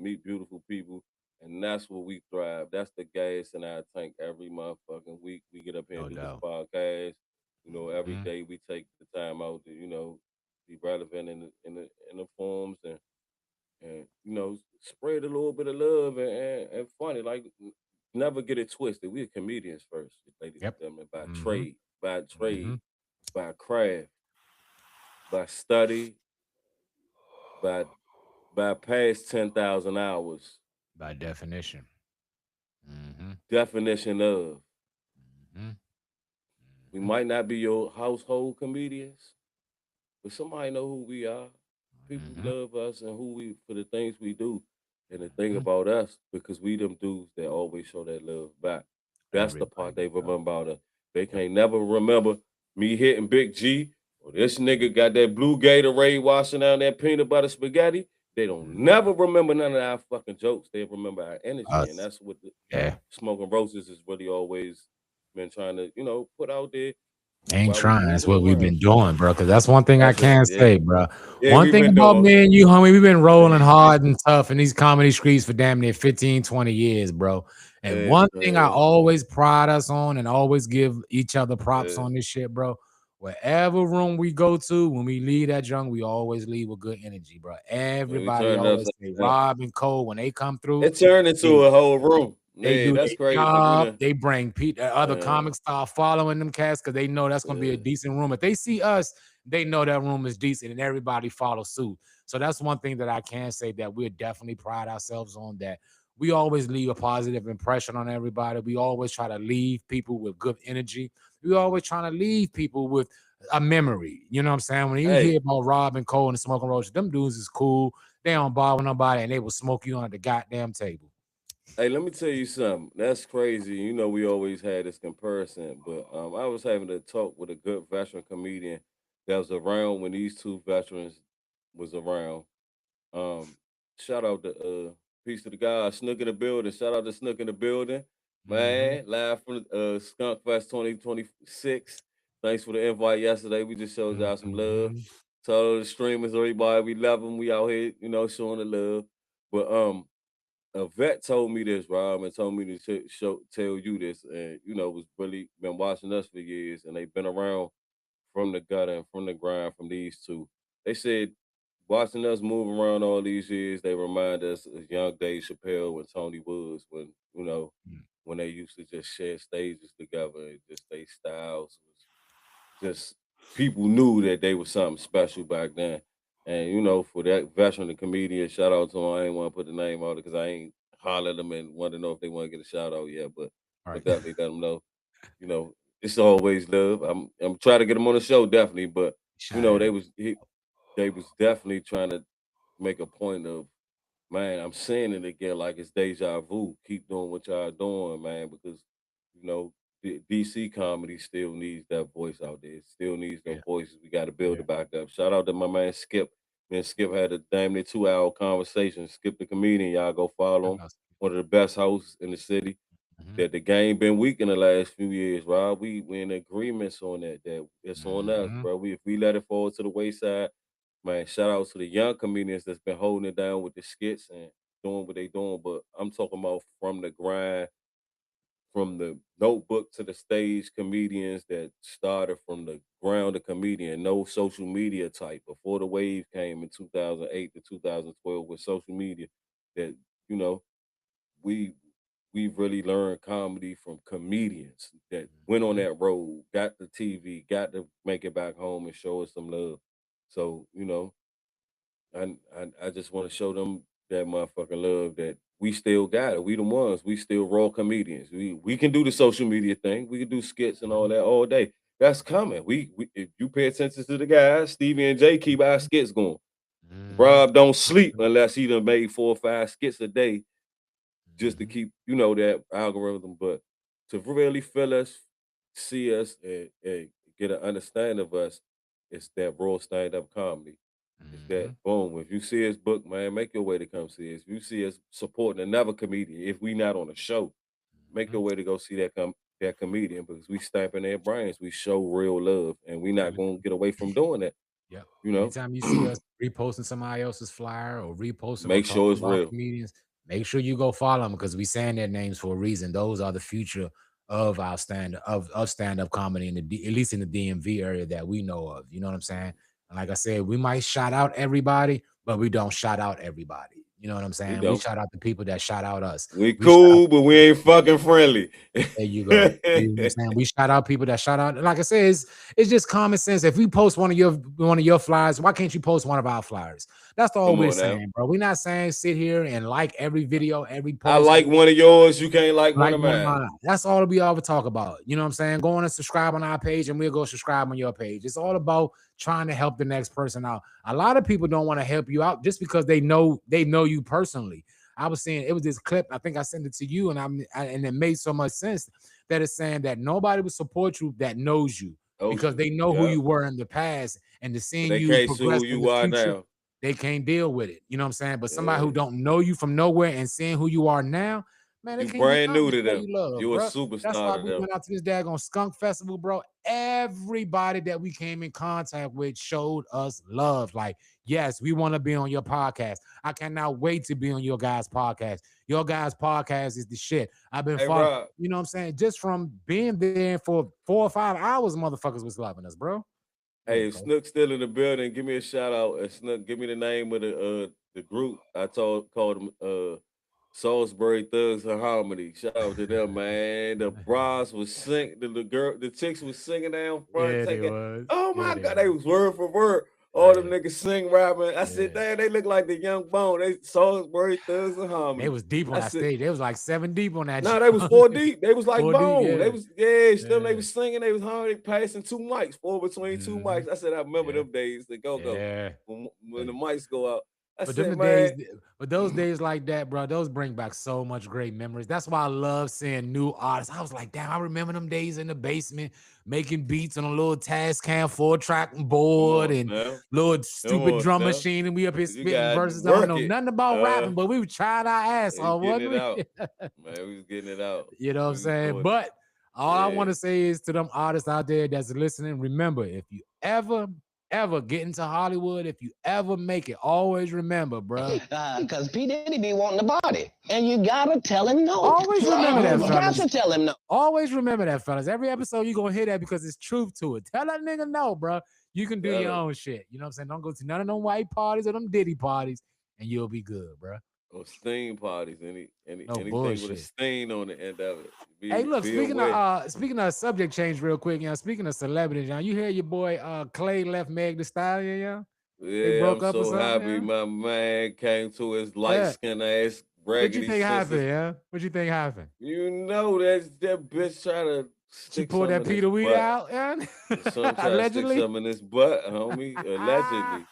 meet beautiful people. And that's where we thrive. That's the gas in our tank every motherfucking week. We get up here and do this podcast. You know, every day we take the time out to, you know, be relevant in the forums and you know, spread a little bit of love and funny. Like, never get it twisted. We're comedians first, ladies and gentlemen, by trade, by craft, by study, by past 10,000 hours. By definition. Definition of. We might not be your household comedians, but somebody know who we are. People love us and who we for the things we do. And the thing about us, because we them dudes that always show that love back. That's the part they remember about us. They can't never remember me hitting Big G or this nigga got that blue Gatorade washing down that peanut butter spaghetti. They don't never remember none of our fucking jokes. They remember our energy. And that's what the Smoking Roaches is really always been trying to, you know, put out there. Ain't trying. That's what we've been doing, bro. Because that's one thing I can say, bro. One thing about me and you, homie, we've been rolling hard and tough in these comedy streets for damn near 15, 20 years, bro. And one thing I always pride us on and always give each other props on this shit, bro. Wherever room we go to, when we leave that junk, we always leave with good energy, bro. And we Everybody turned it always upside say down. Rob and Cole when they come through. It turned into They, a whole room. they Yeah, do that's their crazy. job. They bring other Yeah, comics start following them cats because they know that's gonna be a yeah. decent room. If they see us, they know that room is decent, and everybody follows suit. So that's one thing that I can say that we're definitely pride ourselves on. That we always leave a positive impression on everybody. We always try to leave people with good energy. We always trying to leave people with a memory. You know what I'm saying? When you Hey, hear about Rob and Cole and the Smoking Roach, them dudes is cool. They don't bother nobody, and they will smoke you on the goddamn table. hey, let me tell you something. That's crazy. You know, we always had this comparison, but I was having a talk with a good veteran comedian that was around when these two veterans was around. Um, Shout out to Peace to the guy, Snook in the building. Shout out to Snook in the building. Mm-hmm. Man, live from Skunk Fest 2026. Thanks for the invite yesterday. We just showed y'all some love. Mm-hmm. Tell all the streamers, everybody, we love them. We out here, you know, showing the love. But a vet told me this, Rob, and told me to tell you this, and you know, was really been watching us for years, and they've been around from the gutter and from the grind from these two. They said watching us move around all these years, they remind us of young Dave Chappelle and Tony Woods when you know when they used to just share stages together and just their styles was just people knew that they was something special back then. And you know, for that veteran the comedian, shout out to him. I ain't want to put the name out because I ain't hollered them and want to know if they want to get a shout out yet, Right. but definitely let them know. You know, it's always love. I'm trying to get them on the show definitely, but you know, Shine. they was definitely trying to make a point of, man, I'm saying it again like it's deja vu. Keep doing what y'all doing, man, because you know DC comedy still needs that voice out there. It still needs them Yeah. voices. We got to build Yeah. it back up. Shout out to my man Skip. Me and Skip had a damn near 2 hour conversation. Skip the comedian, y'all go follow him. One of the best hosts in the city. Mm-hmm. That the game been weak in the last few years, Rob. We in agreements on that. That it's on us, Mm-hmm. bro. If we let it fall to the wayside, man, shout out to the young comedians that's been holding it down with the skits and doing what they doing. But I'm talking about from the grind, from the notebook to the stage comedians that started from the ground of comedian, no social media type before the wave came in 2008 to 2012 with social media. That you know we we've really learned comedy from comedians that went on Mm-hmm. that road, got the TV, got to make it back home and show us some love. So, you know, I just want to show them that motherfucking love that we still got it. We the ones. We still raw comedians. We can do the social media thing. We can do skits and all that all day. That's coming. We if you pay attention to the guys, Stevie and Jay keep our skits going. Mm-hmm. Rob don't sleep unless he done made 4 or 5 skits a day just to Mm-hmm. keep, you know, that algorithm. But to really feel us, see us, and get an understanding of us, it's that raw stand-up comedy. It's Mm-hmm. that boom. If you see his book, man, make your way to come see us. If you see us supporting another comedian, if we not on a show, make Mm-hmm. your way to go see that comedian because we stamping their brains. We show real love, and we not gonna get away from doing that. Yep. You know, Anytime you see us reposting somebody else's flyer or reposting or make sure talking it's about real. comedians, make sure you go follow them because we saying their names for a reason. Those are the future of our stand up comedy in at least in the DMV area that we know of. You know what I'm saying? And like I said, we might shout out everybody, but we don't shout out everybody. You know what I'm We saying? We don't. shout out the people that shout out us. We We shout out cool, but we ain't fucking friendly. there you go. You know what I'm saying? We shout out people that shout out. Like I said, it's just common sense. If we post one of your flyers, why can't you post one of our flyers? That's all Come we're on now. saying, bro. We're not saying sit here and like every video, every I post, like one of yours. You can't like one like of one of mine. mine. That's all we ever talk about. You know what I'm saying? Go on and subscribe on our page, and we'll go subscribe on your page. It's all about trying to help the next person out. A lot of people don't want to help you out just because they know you personally. I was saying it was this clip. I think I sent it to you, and it made so much sense that it's saying that nobody will support you that knows you because Ocean. they know who Yeah. you were in the past, and to But seeing they you can't see progress who in the you are future, now. they can't deal with it. You know what I'm saying? But somebody who Yeah. don't know you from nowhere and seeing who you are now, man, they You can't do brand nothing new but to show them. you love, You a bro. That's why superstar to we them. went out to this daggone skunk festival, bro. everybody that we came in contact with showed us love. Like, yes, we want to be on your podcast. I cannot wait to be on your guys' podcast. Your guys' podcast is the shit. I've been Hey, following, Rob. you know what I'm saying? Just from being there for 4 or 5 hours, motherfuckers was loving us, bro. Hey, Snook still in the building. Give me a shout out. Snook, give me the name of the group. I called them Salisbury Thugs of Harmony. Shout out to them, man. The bras was singing, the chicks was singing down front, Yeah, they taking. was. Oh Yeah, my they God, was. they was word for word. All them Yeah. niggas sing rapping. I said, Yeah. damn, they look like the Young Bone. They Salisbury Thugs of Harmony. They was deep on I that said, stage. They was like 7 deep on that. no, they was 4 deep. They was like 4 deep, Bone. yeah. They was Yeah. they was singing. They was hungry, passing 2 mics, 4 between 2 Mhm. mics. I said, I remember Yeah. them days. The go Yeah. when the mics go out. I But said, them man, days, but those days like that, bro, those bring back so much great memories. That's why I love seeing new artists. I was like, damn, I remember them days in the basement making beats on a little Tascam 4-track board and now. little stupid on, drum now. machine, and we up here You spitting gotta verses. I don't work know it. nothing about rapping, but we were trying our ass we off, getting wasn't it we? out. Man, we was getting it out. You know what I'm We was saying? doing it. But all I want Yeah. to say is to them artists out there that's listening, remember, if you ever get into Hollywood, if you ever make it, always remember, bro. Because P. Diddy be wanting the body. And you gotta tell him no. Always remember that, You got fellas. to tell him no. Always remember that, fellas. Every episode you gonna hear that because it's truth to it. Tell that nigga no, bro. You can do Tell your him. own shit. You know what I'm saying? Don't go to none of them white parties or them Diddy parties, and you'll be good, bro. Or stain parties, anything with a bullshit. stain on the end of it. Hey, look, be speaking aware. of subject change real quick, you know, speaking of celebrities, you hear your boy Clay left Meg Thee Stallion, yeah? They Yeah, broke I'm up or so something, happy yeah? my man came to his light skinned ass What you raggedy think happened, sisters. yeah? What you think happened? You know that bitch trying to She stick pulled some that in his Peter Weed butt. out, yeah? Some trying to stick Allegedly? some in his butt, homie. Allegedly.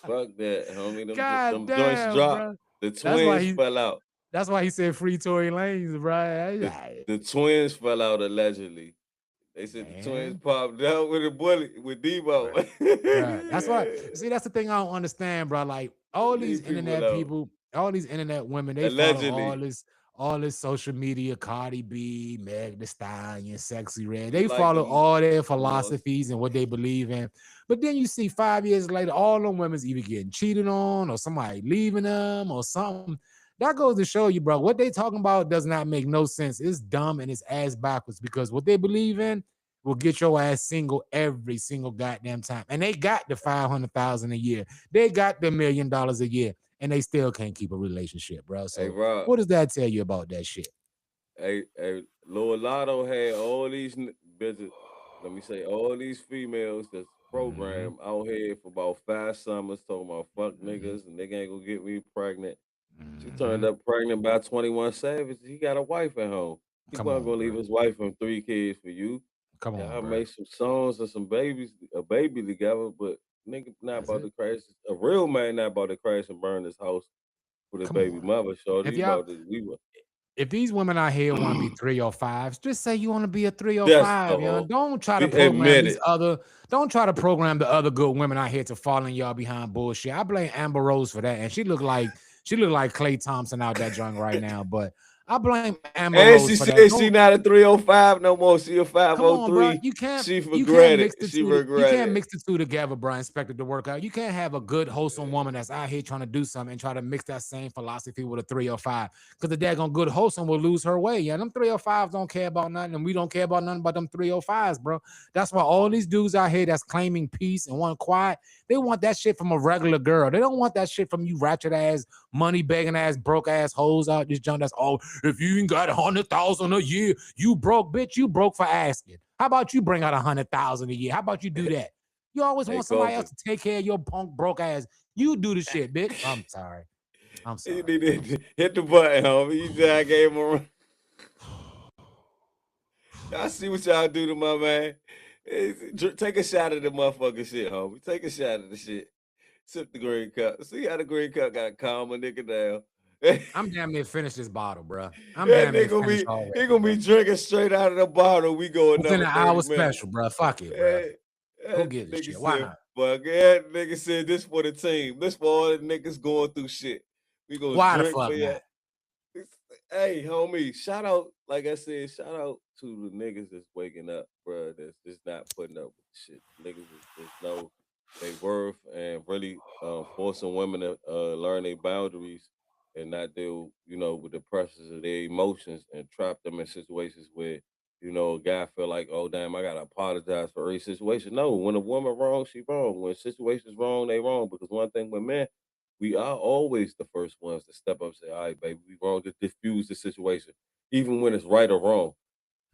Fuck that, homie. Them God damn, joints dropped. bro. The That's why twins fell out. That's why he said free Tory Lanez, bro. The twins fell out allegedly. They said the twins popped out with a bullet with Debo. Bruh, that's why. See, that's the thing I don't understand, bro. Like all these internet people, all these internet women, they follow all this social media. Cardi B, Meg Thee Stallion, Sexy Red. They follow all their philosophies and what they believe in. But then you see 5 years later, all them women's either getting cheated on or somebody leaving them or something. That goes to show you, bro, what they talking about does not make no sense. It's dumb and it's ass backwards because what they believe in will get your ass single every single goddamn time. And they got the $500,000 a year. They got the $1 million a year, and they still can't keep a relationship, bro. So hey, Rob, what does that tell you about that shit? Hey, Lil Lotto had all these bitches, let me say, all these females that's programmed out here for about 5 summers talking about fuck niggas and nigga ain't gonna get me pregnant. She turned up pregnant by 21 Savage. He got a wife at home. He wasn't gonna leave his wife and 3 kids for you. Come on, Y'all bro. make some songs and some a baby together, but nigga not about to crash. A real man not about to crash and burn his house with a baby mother. So if these women out here want to be 305s, just say you want to be a 305. You know? Don't try to program these other. Don't try to program the other good women out here to following y'all behind bullshit. I blame Amber Rose for that, and she look like Klay Thompson out that joint right now. But I blame Amber Rose for that. She not a 305 no more. She a 503. You can't regretted it. You can't mix the two together, bro. Expect it to work out. You can't have a good, wholesome woman that's out here trying to do something and try to mix that same philosophy with a 305. Because the daggone good wholesome will lose her way. Yeah, them 305s don't care about nothing, and we don't care about nothing about them 305s, bro. That's why all these dudes out here that's claiming peace and want quiet, they want that shit from a regular girl. They don't want that shit from you ratchet ass, money begging ass, broke ass hoes out this junk. That's all. If you ain't got 100,000 a year, you broke, bitch. You broke for asking. How about you bring out 100,000 a year? How about you do that? You always want somebody else to take care of your punk broke ass. You do the shit, bitch. I'm sorry. You need to hit the button, homie. You just gave him a run. I see what y'all do to my man. Take a shot of the motherfucking shit, homie. Take a shot of the shit. Sip the green cup. See how the green cup got to calm a nigga down. I'm damn near finish this bottle, bro. I'm damn near finished. He gonna be drinking straight out of the bottle. We go another 30 hour special, bro. Fuck it, bro. Who gives a shit? Why not? But that nigga said this for the team. This for all the niggas going through shit. We gonna Why drink the fuck for not? Hey, homie, shout out. Like I said, shout out to the niggas that's waking up, bro, that's just not putting up with shit. Niggas is just know they worth and really forcing women to learn their boundaries and not deal, with the pressures of their emotions and trap them in situations where, a guy feel like, oh damn, I gotta apologize for every situation. No, when a woman wrong, she wrong. When situations wrong, they wrong. Because one thing with men, we are always the first ones to step up and say, all right, baby, we wrong to diffuse the situation, even when it's right or wrong.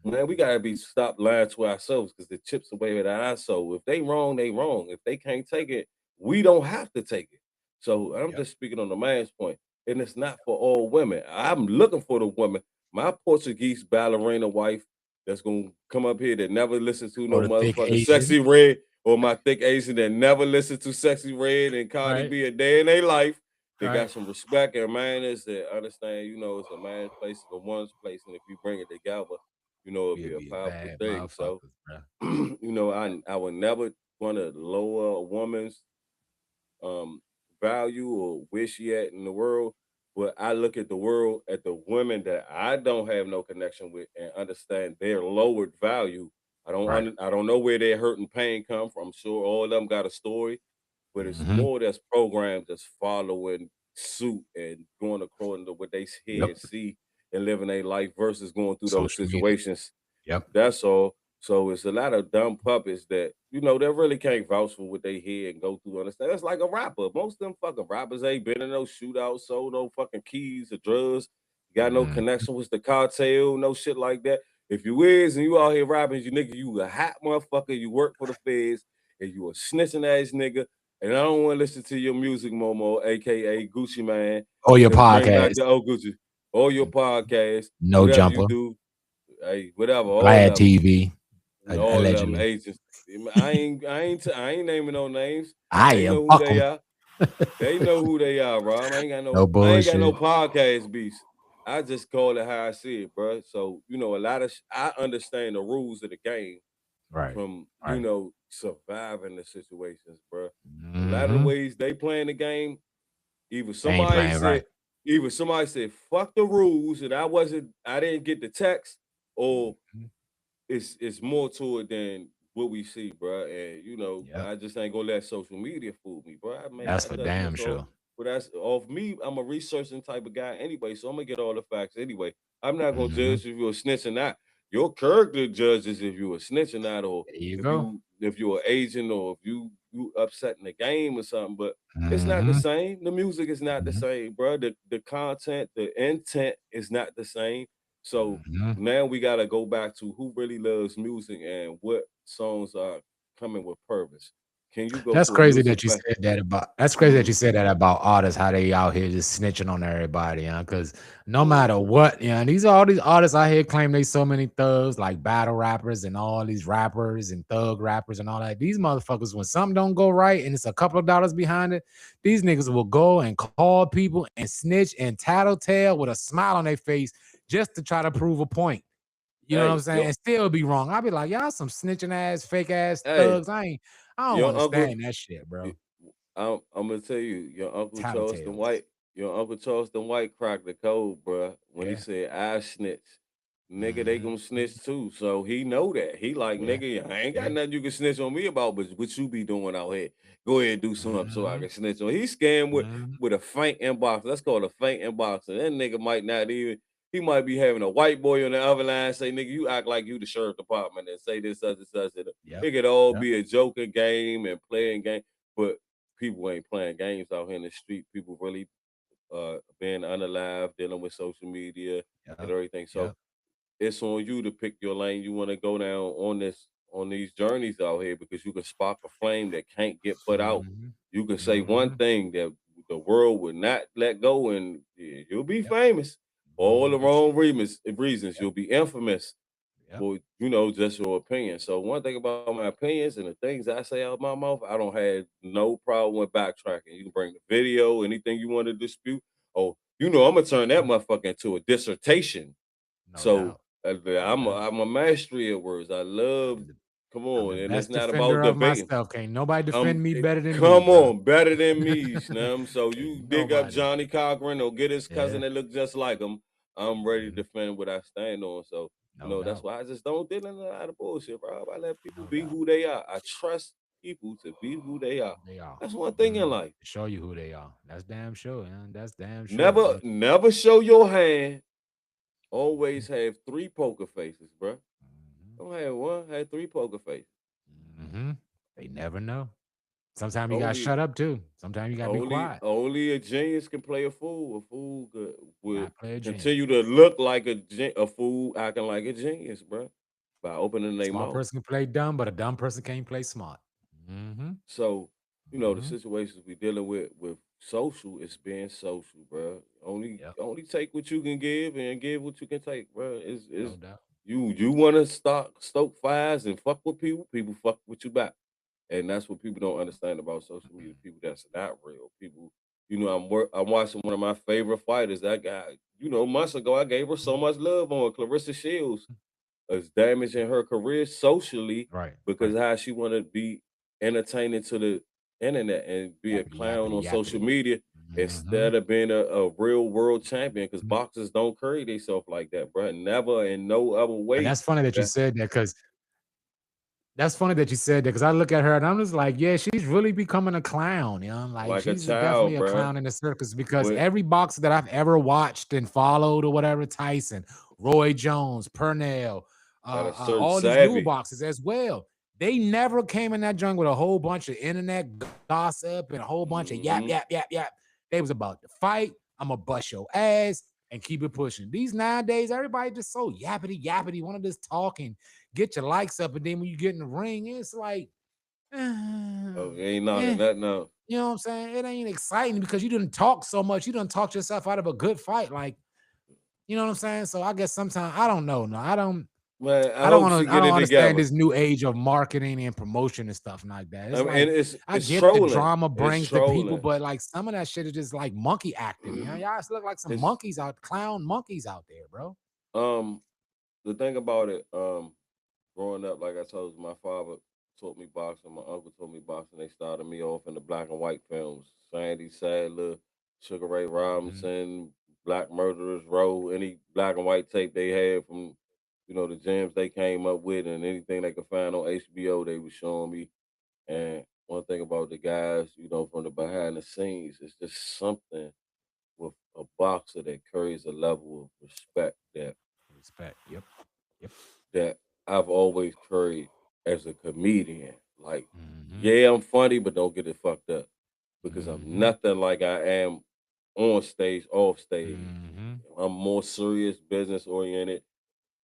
Man, we gotta be stop lying to ourselves because the chips away with our soul. If they wrong, they wrong. If they can't take it, we don't have to take it. So I'm Yep. just speaking on the man's point, and it's not for all women. I'm looking for the woman, my Portuguese ballerina wife that's gonna come up here that never listens to Or no the thick motherfucking Asian, Sexy Red, or my thick Asian that never listens to Sexy Red and Cardi right? B a day in their life. They Right. got some respect and manners that understand, it's a man's place, it's a woman's place, and if you bring it together, it'd be We'll a be a powerful bad thing. So, motherfuckers, bro. I would never want to lower a woman's um value or where she at in the world. But I look at the world at the women that I don't have no connection with and understand their lowered value. Right. I don't know where their hurt and pain come from. I'm sure all of them got a story, but it's Hmm. more that's programmed that's following suit and going according to what they hear Yep. and see and living their life versus going through those Social media. situations. Yep. That's all. So it's a lot of dumb puppets that, that really can't vouch for what they hear and go through. Understand? That's like a rapper. Most of them fucking rappers ain't been in no shootouts, sold no fucking keys or drugs, got no Mhm. connection with the cartel, no shit like that. If you is and you out here rapping, you nigga, you a hot motherfucker, you work for the feds, and you a snitching ass nigga, and I don't want to listen to your music, Momo, aka Gucci Man, Or your because bring back podcast. the old Gucci, or your podcast, No whatever you Jumper. do, hey, whatever, all Vlad of them. TV. All of them Allegedly. agents. I ain't naming no names. I They am. know who Fuck they 'em. are. They know who they are, bro. No I ain't got no bullshit. podcast beats. I just call it how I see it, bro. So a lot of I understand the rules of the game Right. from Right. surviving the situations, bro. A lot of the Hmm. ways they playing the game, either They ain't somebody playing right. said, fuck the rules and I didn't get the text, or Mhm. it's more to it than what we see, bro. And Yep. I just ain't gonna let social media fool me, bro. I make That's my for damn judgments off, sure. but that's off me. I'm a researching type of guy anyway, so I'm gonna get all the facts anyway. I'm not gonna Hmm. judge if you're a snitch or not. Your character judges if you're a snitch or not, or There you go. if you're an agent, or if you upsetting the game or something. But it's not the Hmm. same. The music is not the Hmm. same, bro. The content, the intent is not the same. So Hmm. now we got to go back to who really loves music and what songs are coming with purpose. Can you go That's to a crazy music that you fest? said that about. That's crazy that you said that about artists, how they out here just snitching on everybody, because no matter what, these are all these artists out here claim they so many thugs, like battle rappers and all these rappers and thug rappers and all that. These motherfuckers, when something don't go right and it's a couple of dollars behind it, these niggas will go and call people and snitch and tattletale with a smile on their face just to try to prove a point. You know what I'm Hey, saying? And still be wrong. I'll be like, y'all some snitching ass, fake ass hey, thugs. I don't your uncle. understand that shit, bro. I'm gonna tell you, Tattletales. Your Uncle Charleston White cracked the code, bruh, when he Yeah. said I snitch. Nigga, they Mhm. gonna snitch too. So he know that. He like, Yeah. nigga, I ain't got Yeah. nothing you can snitch on me about, but what you be doing out here. Go ahead and do something so I Mhm. can snitch on. He scammed Mhm. with a faint inbox. Let's call it a faint inbox. And that nigga might not even, he might be having a white boy on the other line say, nigga, you act like you the sheriff department and say this, such and such. Yep. It could all Yep. be a joking game and playing game, but people ain't playing games out here in the street. People really being unalive, dealing with social media and Yep. everything. So Yep. it's on you to pick your lane you want to go down on these journeys out here, because you can spark a flame that can't get put out. Mhm. You can say one Mhm. thing that the world would not let go, and you'll be Yep. famous for all the 100%. wrong reasons. Yep. You'll be infamous Yep. for just your opinion. So one thing about my opinions and the things I say out of my mouth, I don't have no problem with backtracking. You can bring the video, anything you want to dispute. Oh, I'm gonna turn that motherfucker into a dissertation. No So doubt. No doubt. I'm a mastery of words. I love. I'm the Come I'm on, the and it's best not about defender of debating. myself. Can't nobody defend me better than me, Come bro. on, better than me, Slim. So you Can't dig up nobody. Johnny Cochran or get his cousin Yeah. that look just like him. I'm ready to Mhm. defend what I stand on. So No That's doubt. why I just don't deal in a lot of bullshit, bro. I let people No be doubt. who they are. I trust people to be who they are. They are. That's one thing in Mhm. life. Show you who they are. That's damn sure, man. That's damn sure. Never show your hand. Always have 3 poker faces, bro. Don't have one, have 3 poker faces. Mm-hmm. They never know. Sometimes you gotta Only shut up too. Sometimes you gotta be quiet. only a genius can play a fool. A fool would Not play a genius. continue to look like a fool, acting like a genius, bro, by opening their Smart mouth. person can play dumb, but a dumb person can't play smart. Mm-hmm. So, the Mm-hmm. situations we dealing with social is being social, bro. Only Yep. only take what you can give and give what you can take, bro. Is No doubt. you want to stoke fires and fuck with people, people fuck with you back. And that's what people don't understand about social media. People that's not real. People, I'm watching one of my favorite fighters. That guy, months ago, I gave her so much love on Clarissa Shields is damaging her career socially Right. because Right. how she want to be entertaining to the internet and be a Yappity, clown on yappity, social yappity. media Mm-hmm. instead of being a real world champion. Because boxers don't carry themselves like that, bro. Never in no other And way. that's funny that you said that because I look at her and I'm just like, yeah, she's really becoming a clown, like Like a she's definitely child, a bro. clown in the circus because With every boxer that I've ever watched and followed or whatever, Tyson, Roy Jones, Purnell, got a certain all these newer savvy. boxers as well. They never came in that jungle with a whole bunch of internet gossip and a whole bunch of yap, Mhm. yap, yap, yap. They was about to fight. I'm gonna bust your ass and keep it pushing. These nowadays, everybody just so yappity, yappity, want to just talking, get your likes up, and then when you get in the ring, it's like, Oh, eh, you ain't knocking that now. you know what I'm saying? It ain't exciting because you didn't talk so much. You didn't talk yourself out of a good fight, like, you know what I'm saying? So I guess sometimes I don't know. No, Man, I I don't hope want she to. I get don't it understand together. this new age of marketing and promotion and stuff like that. It's And like I it's get the trolling. drama It's brings the people, trolling. but like some of that shit is just like monkey acting. Y'all just look like some It's clown monkeys out there, bro. um the thing about it, growing up, like I told you, my father taught me boxing, my uncle taught me boxing. They started me off in the black and white films. Sandy Sadler, Sugar Ray Mhm. Robinson, Black Murderers Row, any black and white tape they had from, the gems they came up with and anything they could find on HBO, they was showing me. And one thing about the guys, from the behind the scenes, it's just something with a boxer that carries a level of respect Respect. Yep. Yep. that I've always carried as a comedian. Like, Mm-hmm. yeah, I'm funny, but don't get it fucked up because I'm Mm-hmm. nothing like I am on stage, off stage. Mm-hmm. I'm more serious, business oriented,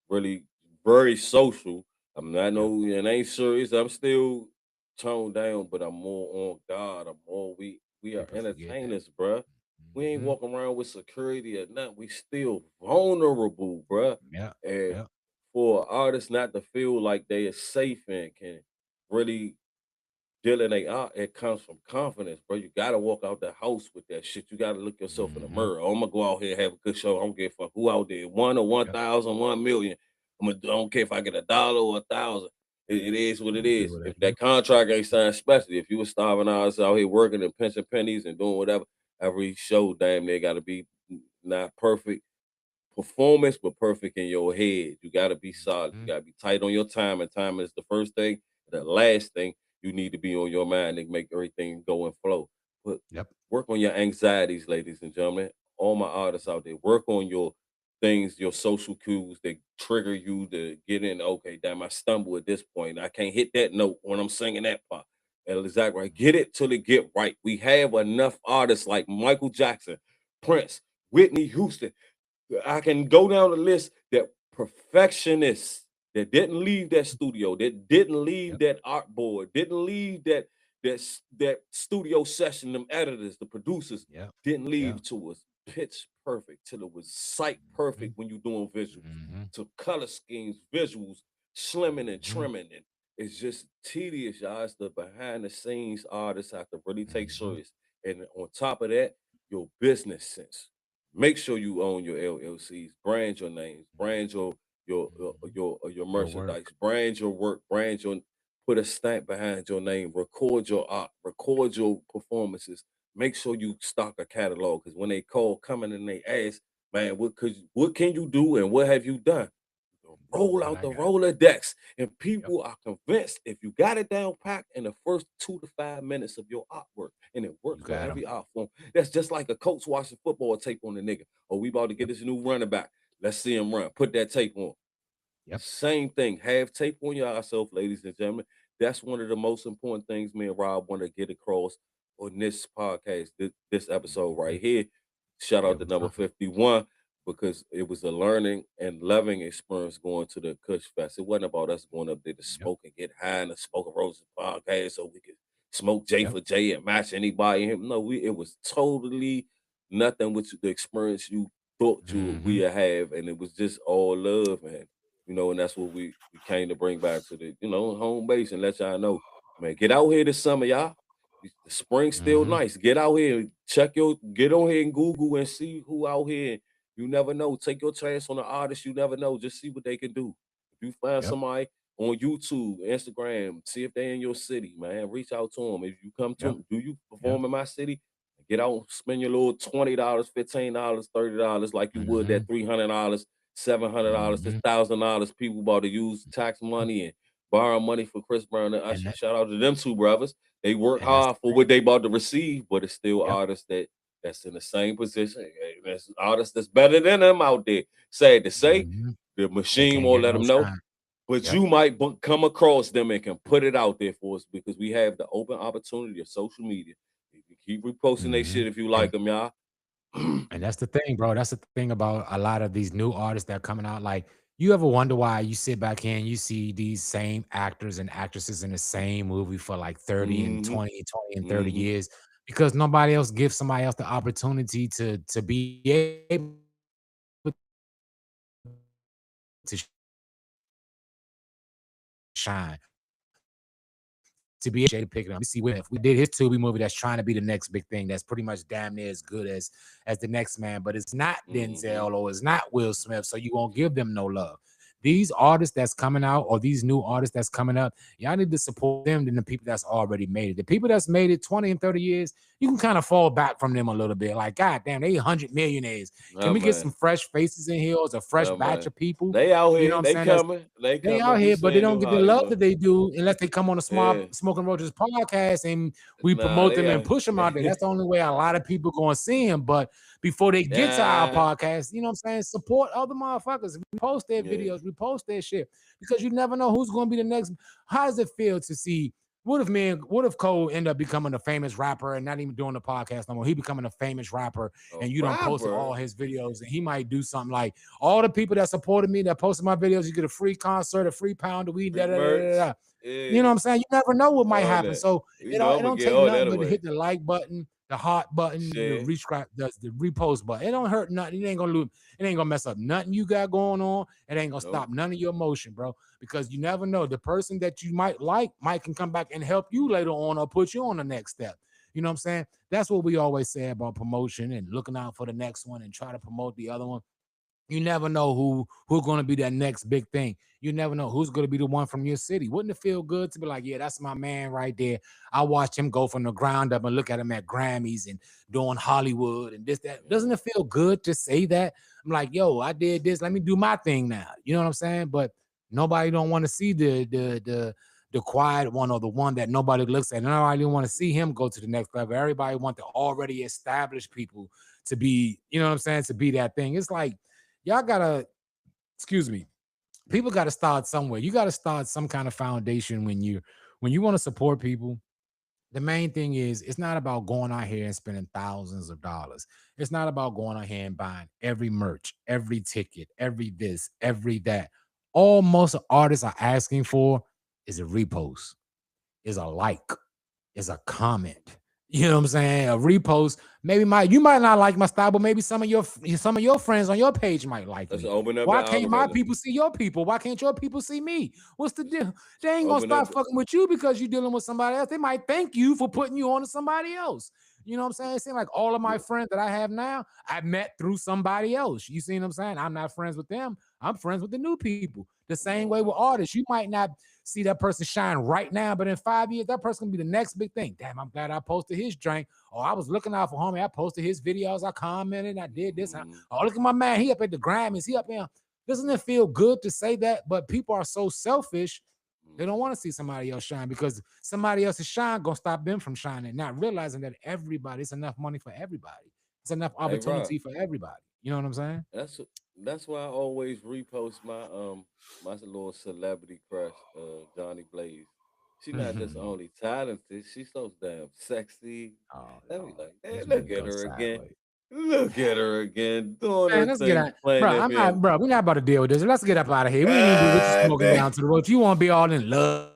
really very social. I'm not Yep. it ain't serious. I'm still toned down, but I'm more on God. I'm more we are People forget that. entertainers, bruh. We ain't Mm-hmm. walking around with security or nothing. We still vulnerable, bruh. Yeah. And Yeah. for artists not to feel like they are safe and can really deal in their art, it comes from confidence, bro. You gotta walk out the house with that shit. You gotta look yourself in the Mm-hmm. mirror. I'm gonna go out here and have a good show. I don't give a fuck who out there. 1 or Yep. 1,000, 1,000,000. I don't care if I get $1 or 1,000. It is what it Do is. what I If do. that contract ain't signed, especially if you were starving artists out here working and pinching pennies and doing whatever, every show damn near gotta be not perfect performance, but perfect in your head. You got to be solid. You Mm-hmm. got to be tight on your time, and time is the first thing. The last thing you need to be on your mind and make everything go and flow. But Yep. work on your anxieties, ladies and gentlemen. All my artists out there, work on your things, your social cues that trigger you to get in. Okay, damn, I stumble at this point. I can't hit that note when I'm singing that part. And exactly right. Get it till it get right. We have enough artists like Michael Jackson, Prince, Whitney Houston. I can go down the list that perfectionists that didn't leave that studio, that didn't leave Yep. that art board, didn't leave that studio session, them editors, the producers Yep. didn't Yep. leave to us pitch perfect till it was sight perfect when you're doing visuals, Mm-hmm. to color schemes, visuals, slimming and Mm-hmm. trimming, and it's just tedious, y'all. It's the behind the scenes artists have to really take Mm-hmm. serious, and on top of that, your business sense. Make sure you own your LLCs, brand your names, brand Mm-hmm. your Your work. merchandise, brand your work, brand your put a stamp behind your name, record your art, record your performances. Make sure you stock a catalog because when they call coming and they ask, man, what can you do and what have you done? roll I out like the that. Rolodex, and Yep. people are convinced if you got it down packed in the first 2 to 5 minutes of your artwork, and it You works for got every them. art form. That's just like a coach watching football tape on the nigga. Oh, we about to get Yep. this new running back. Let's see him run. Put that tape on. Yep. Same thing. Have tape on yourself, ladies and gentlemen. That's one of the most important things me and Rob want to get across on this podcast, this episode right here. Shout Yeah, out to we number trying. 51 because it was a learning and loving experience going to the Kush Fest. It wasn't about us going up there to Yep. smoke and get high in the Smoking Roses podcast so we could smoke J Yep. for J and match anybody in him. No, it was totally nothing with the experience you thought you we Mm-hmm. would have, and it was just all love, man. And that's what we came to bring back to the home base and let y'all know, man. Get out here this summer, y'all. The spring's still Mm-hmm. nice. Get out here and get on here and Google and see who out here. You never know. Take your chance on the artist. You never know. Just see what they can do. If you find Yep. somebody on YouTube, Instagram, see if they're in your city, man. Reach out to them. If you come to Yep. them, do you Yep. perform in my city? Get out, spend your little $20, $15, $30 like you would Mm-hmm. that $300, $700, Mm-hmm. $1,000 people about to use tax money and borrow money for Chris Brown and And Usher. that, Shout out to them two brothers. They work and that's hard the for thing. what they about to receive, but it's still Yep. artists that's in the same position. There's artists that's better than them out there. Sad to say, Mm-hmm. the They machine can't won't get let no them know. shine. But Yep. you might come across them and can put it out there for us because we have the open opportunity of social media. You can keep reposting their Mm-hmm. shit if you like And them, y'all. and that's the thing, bro. That's the thing about a lot of these new artists that are coming out. Like, you ever wonder why you sit back here and you see these same actors and actresses in the same movie for like 30 and Mm-hmm. 20 and 30 Mm-hmm. years? Because nobody else gives somebody else the opportunity to be able to shine. To be able to pick it up. We see if we did his Tubi movie that's trying to be the next big thing, that's pretty much damn near as good as the next man, but it's not Mm-hmm. Denzel or it's not Will Smith, so you won't give them no love. These artists that's coming out or these new artists that's coming up, y'all need to support them than the people that's already made it. The people that's made it 20 and 30 years, you can kind of fall back from them a little bit. Like, God damn, they 100 millionaires. Can Oh, we get man. some fresh faces in here or a fresh Oh, batch man. of people? They out You know here. what I'm They saying? That's coming. They they coming. out We here, but they seeing don't New get the love Hollywood. that they do unless they come on the Yeah. Smoking Roaches podcast and we Nah, promote them they and push them out there. That's the only way a lot of people going to see him. But before they get to our yeah. podcast, you know what I'm saying? Support other motherfuckers. We post their Yeah. videos, we post their shit because you never know who's going to be the next. How does it feel to see? What if Cole end up becoming a famous rapper and not even doing the podcast no more? He becoming a famous rapper and you don't post all Rapper. his videos and he might do something like all the people that supported me that posted my videos, you get a free concert, a free pound of weed, Free merch. You know what Yeah. I'm saying? You never know what might All happen. that. So You it know I'm gonna don't get take all nothing that but to away. hit the like button, the heart button, the Share. the repost button. It don't hurt nothing. It ain't gonna lose. It ain't gonna mess up nothing you got going on. It ain't gonna stop Nope. none of your motion, bro. Because you never know. The person that you might like might can come back and help you later on or put you on the next step. You know what I'm saying? That's what we always say about promotion and looking out for the next one and try to promote the other one. You never know who's going to be that next big thing. You never know who's going to be the one from your city. Wouldn't it feel good to be like, yeah, that's my man right there. I watched him go from the ground up and look at him at Grammys and doing Hollywood and this, that. Doesn't it feel good to say that? I'm like, yo, I did this. Let me do my thing now. You know what I'm saying? But nobody don't want to see the quiet one or the one that nobody looks at. Nobody don't want to see him go to the next level. Everybody want the already established people to be, you know what I'm saying, to be that thing. It's like, y'all gotta, excuse me, people gotta start somewhere. You gotta start some kind of foundation when you want to support people. The main thing is it's not about going out here and spending thousands of dollars. It's not about going out here and buying every merch, every ticket, every this, every that. All most artists are asking for is a repost, is a like, is a comment. You know what I'm saying? A repost. Maybe you might not like my style, but maybe some of your friends on your page might like Let's me. open up Why the can't my algorithm. people see your people? Why can't your people see me? What's the deal? They ain't gonna Open start up. fucking with you because you're dealing with somebody else. They might thank you for putting you on to somebody else. You know what I'm saying? It seems like all of my friends that I have now, I met through somebody else. You see what I'm saying? I'm not friends with them. I'm friends with the new people. The same way with artists. You might not see that person shine right now, but in 5 years, that person can be the next big thing. Damn, I'm glad I posted his drink. Oh, I was looking out for homie. I posted his videos. I commented. I did this. Oh, look at my man. He up at the Grammys. He up there. Doesn't it feel good to say that? But people are so selfish. They don't want to see somebody else shine because somebody else's shine gonna stop them from shining, not realizing that it's enough money for everybody. It's enough Hey, Rob, opportunity for everybody. You know what I'm saying? that's why I always repost my little celebrity crush, Johnny Blaze. She not just only talented, she's so damn sexy. Oh I be no, like, this hey, nigga look at go her again. sideways. Look at her again, doing Man, her let's get thing, out, playing bro. that I'm not, man. bro. We're not about to deal with this. Let's get up out of here. We ain't even do what you God smoking damn. down to the road. You want to be all in love,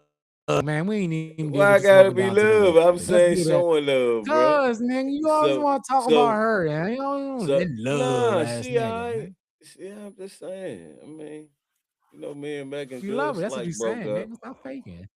man. We ain't even get Why I what you gotta smoking be down to the road. love? I'm Let's saying do that. showing love, bro. Cause nigga, you always So, want to talk about so, her, man. You know, so, in love nah, ass she nigga, alright. man. Yeah, I'm just saying. I mean, me and Megan You good love her. That's what slight you broke saying, up. nigga. Stop faking.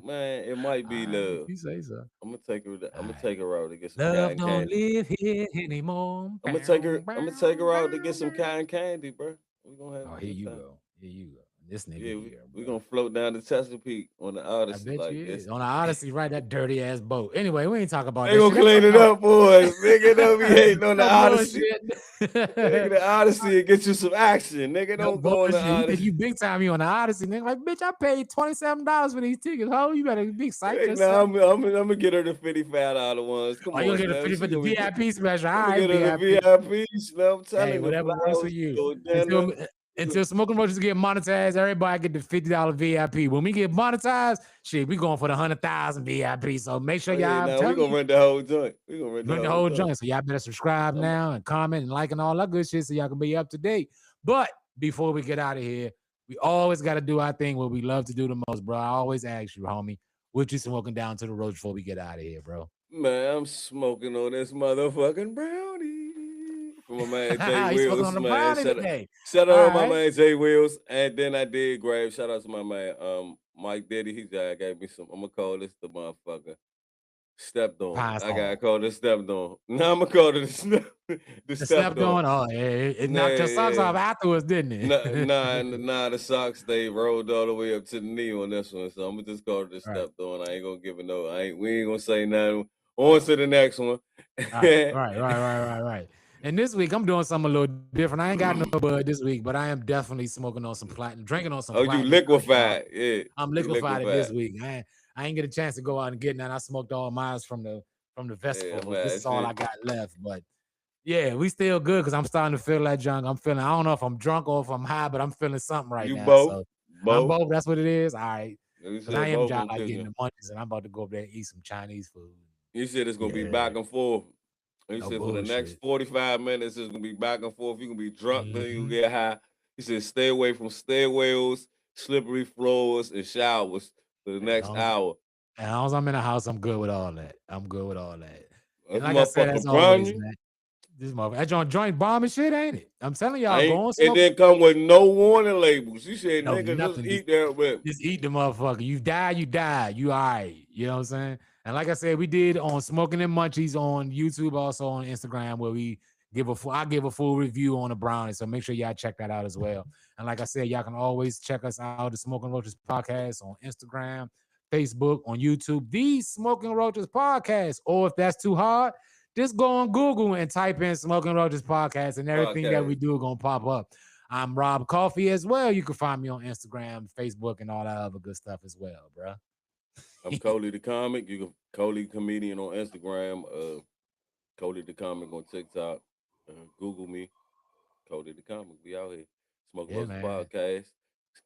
Man, it might be All right, if love. you say so. I'm gonna take her. I'm All gonna right. take her out to get some Love cotton don't candy. live here anymore. I'm gonna take her out to get some cotton candy, bro. We gonna have Oh, a here good you time. go. Here you go. This nigga Yeah, here, we bro. gonna float down the Chesapeake on the I Odyssey bet like you this. is. On the Odyssey, right? That dirty ass boat. Anyway, we ain't talking about They that gonna shit. Let's clean talk it about up, boys. Nigga, don't be hating on the no Odyssey. bullshit. Nigga, the Odyssey and get you some action. Nigga, No don't go on the bullshit. You think Odyssey. you big time you on the Odyssey, nigga? Like, bitch, I paid $27 for these tickets. Ho, you better be psyched Hey, yourself. nah, I'm gonna get her the $55 ones. Come Oh, you on, gonna get a Slim. 50 for She the gonna be. VIP special? All I'm gonna right, get her the VIP. VIP. Slim. I'm Hey, telling you, whatever works for flowers, you. go dinner. Until Smoking Roaches get monetized, everybody get the $50 VIP. When we get monetized, shit, we going for the 100,000 VIP. So make sure Oh yeah, y'all, I'm now we telling gonna you, rent the whole joint. We gonna rent the run the whole whole joint. joint. So y'all better subscribe I'm, now and comment and like and all that good shit so y'all can be up to date. But before we get out of here, we always got to do our thing what we love to do the most, bro. I always ask you, homie, what you smoking down to the road before we get out of here, bro? man, I'm smoking on this motherfucking brownie. From my man Jay You smoking on Wills, the man. brownie today. Shout All out to my right. man Jay Wills. And then I did grab. Shout out to my man Mike Diddy. He just gave me some. I'm gonna call this the motherfucker. Stepped on. Pine I gotta Sol. call this stepped on. Now I'm gonna call it the The stepped stepped on. on. Oh, it Nah, knocked your socks yeah. off afterwards, didn't it? Nah, the socks they rolled all the way up to the knee on this one. So I'm gonna just call it the All right. stepped on. I ain't gonna give it no. We ain't gonna say nothing. On to the next one. All right. And this week I'm doing something a little different. I ain't got no bud this week, but I am definitely smoking on some platinum, drinking on some Oh, you platinum Kush, dog. liquefied. Yeah. I'm You liquefied it this liquefied. week. I ain't get a chance to go out and get none. I smoked all mine from the Yeah, festival. man. This is all I Shit. got left. But yeah, we still good because I'm starting to feel that junk. I don't know if I'm drunk or if I'm high, but I'm feeling something right You now. So I'm both. both. That's what it is. All right. You Because I said am both just on like getting cooking. the munchies and I'm about to go over there and eat some Chinese food. You said it's gonna be Yeah, back and forth. You no said for the next bullshit. 45 minutes, it's gonna be back and forth. You're gonna be drunk, then you Mhm. get high. He said stay away from stairwells, slippery floors, and showers for the As next long as, hour. as long as I'm in the house, I'm good with all that. I'm good with all that. And This like I said, as motherfucker burn always, you. man, this motherfucker, that joint bomb and shit, ain't it? I'm telling I y'all, ain't go on it smoke. didn't come with no warning labels. He said, No, nigga, just nothing. eat that with. Just eat the motherfucker. You die, you die. You all right. You know what I'm saying? And like I said, we did on Smoking and Munchies on YouTube, also on Instagram, where I give a full review on the brownie. So make sure y'all check that out as well. And like I said, y'all can always check us out, the Smoking Roaches Podcast on Instagram, Facebook, on YouTube, the Smoking Roaches Podcast. Or if that's too hard, just go on Google and type in Smoking Roaches Podcast, and everything that we Podcast. do gonna pop up. I'm Rob Coffee as well. You can find me on Instagram, Facebook, and all that other good stuff as well, bro. I'm Coley the Comic. You can Coley Comedian on Instagram, Coley the Comic on TikTok. Google me, Coley the Comic. We out here. Smoke Yeah, Roast man. Podcast.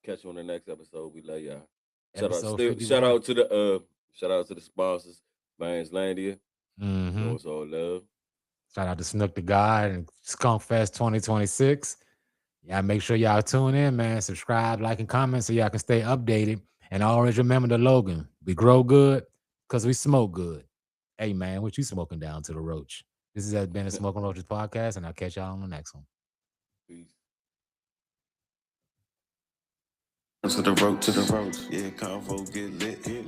Catch you on the next episode. We love y'all. Episode Shout 51. out to the sponsors, Landia. Mm-hmm. Show us all love. Shout out to Snook the God and Skunk Fest 2026. Y'all make sure y'all tune in, man. Subscribe, like, and comment so y'all can stay updated. And always remember the Logan. We grow good because we smoke good. Hey, man, what you smoking down to the roach? This has been a Smoking Roaches podcast, and I'll catch y'all on the next one. Peace. To the road, yeah, convo get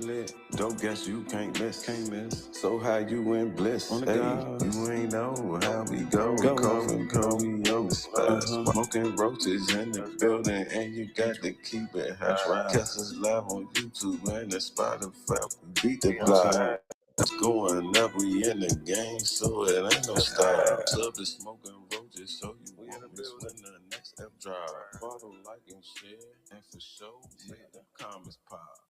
lit. Don't guess you can't miss. So how you in bliss? On the hey, you ain't know how we go. Coffin, go, we on the spot. Smoking roaches in the building, and you got to keep it hash right. Catch us live on YouTube and the Spotify. We beat the block. It's going up, we in the game, so it ain't no style. Love the smoking roaches, so you won't miss when the next F drive. Follow, like, and share. And for sure, make them comments pop.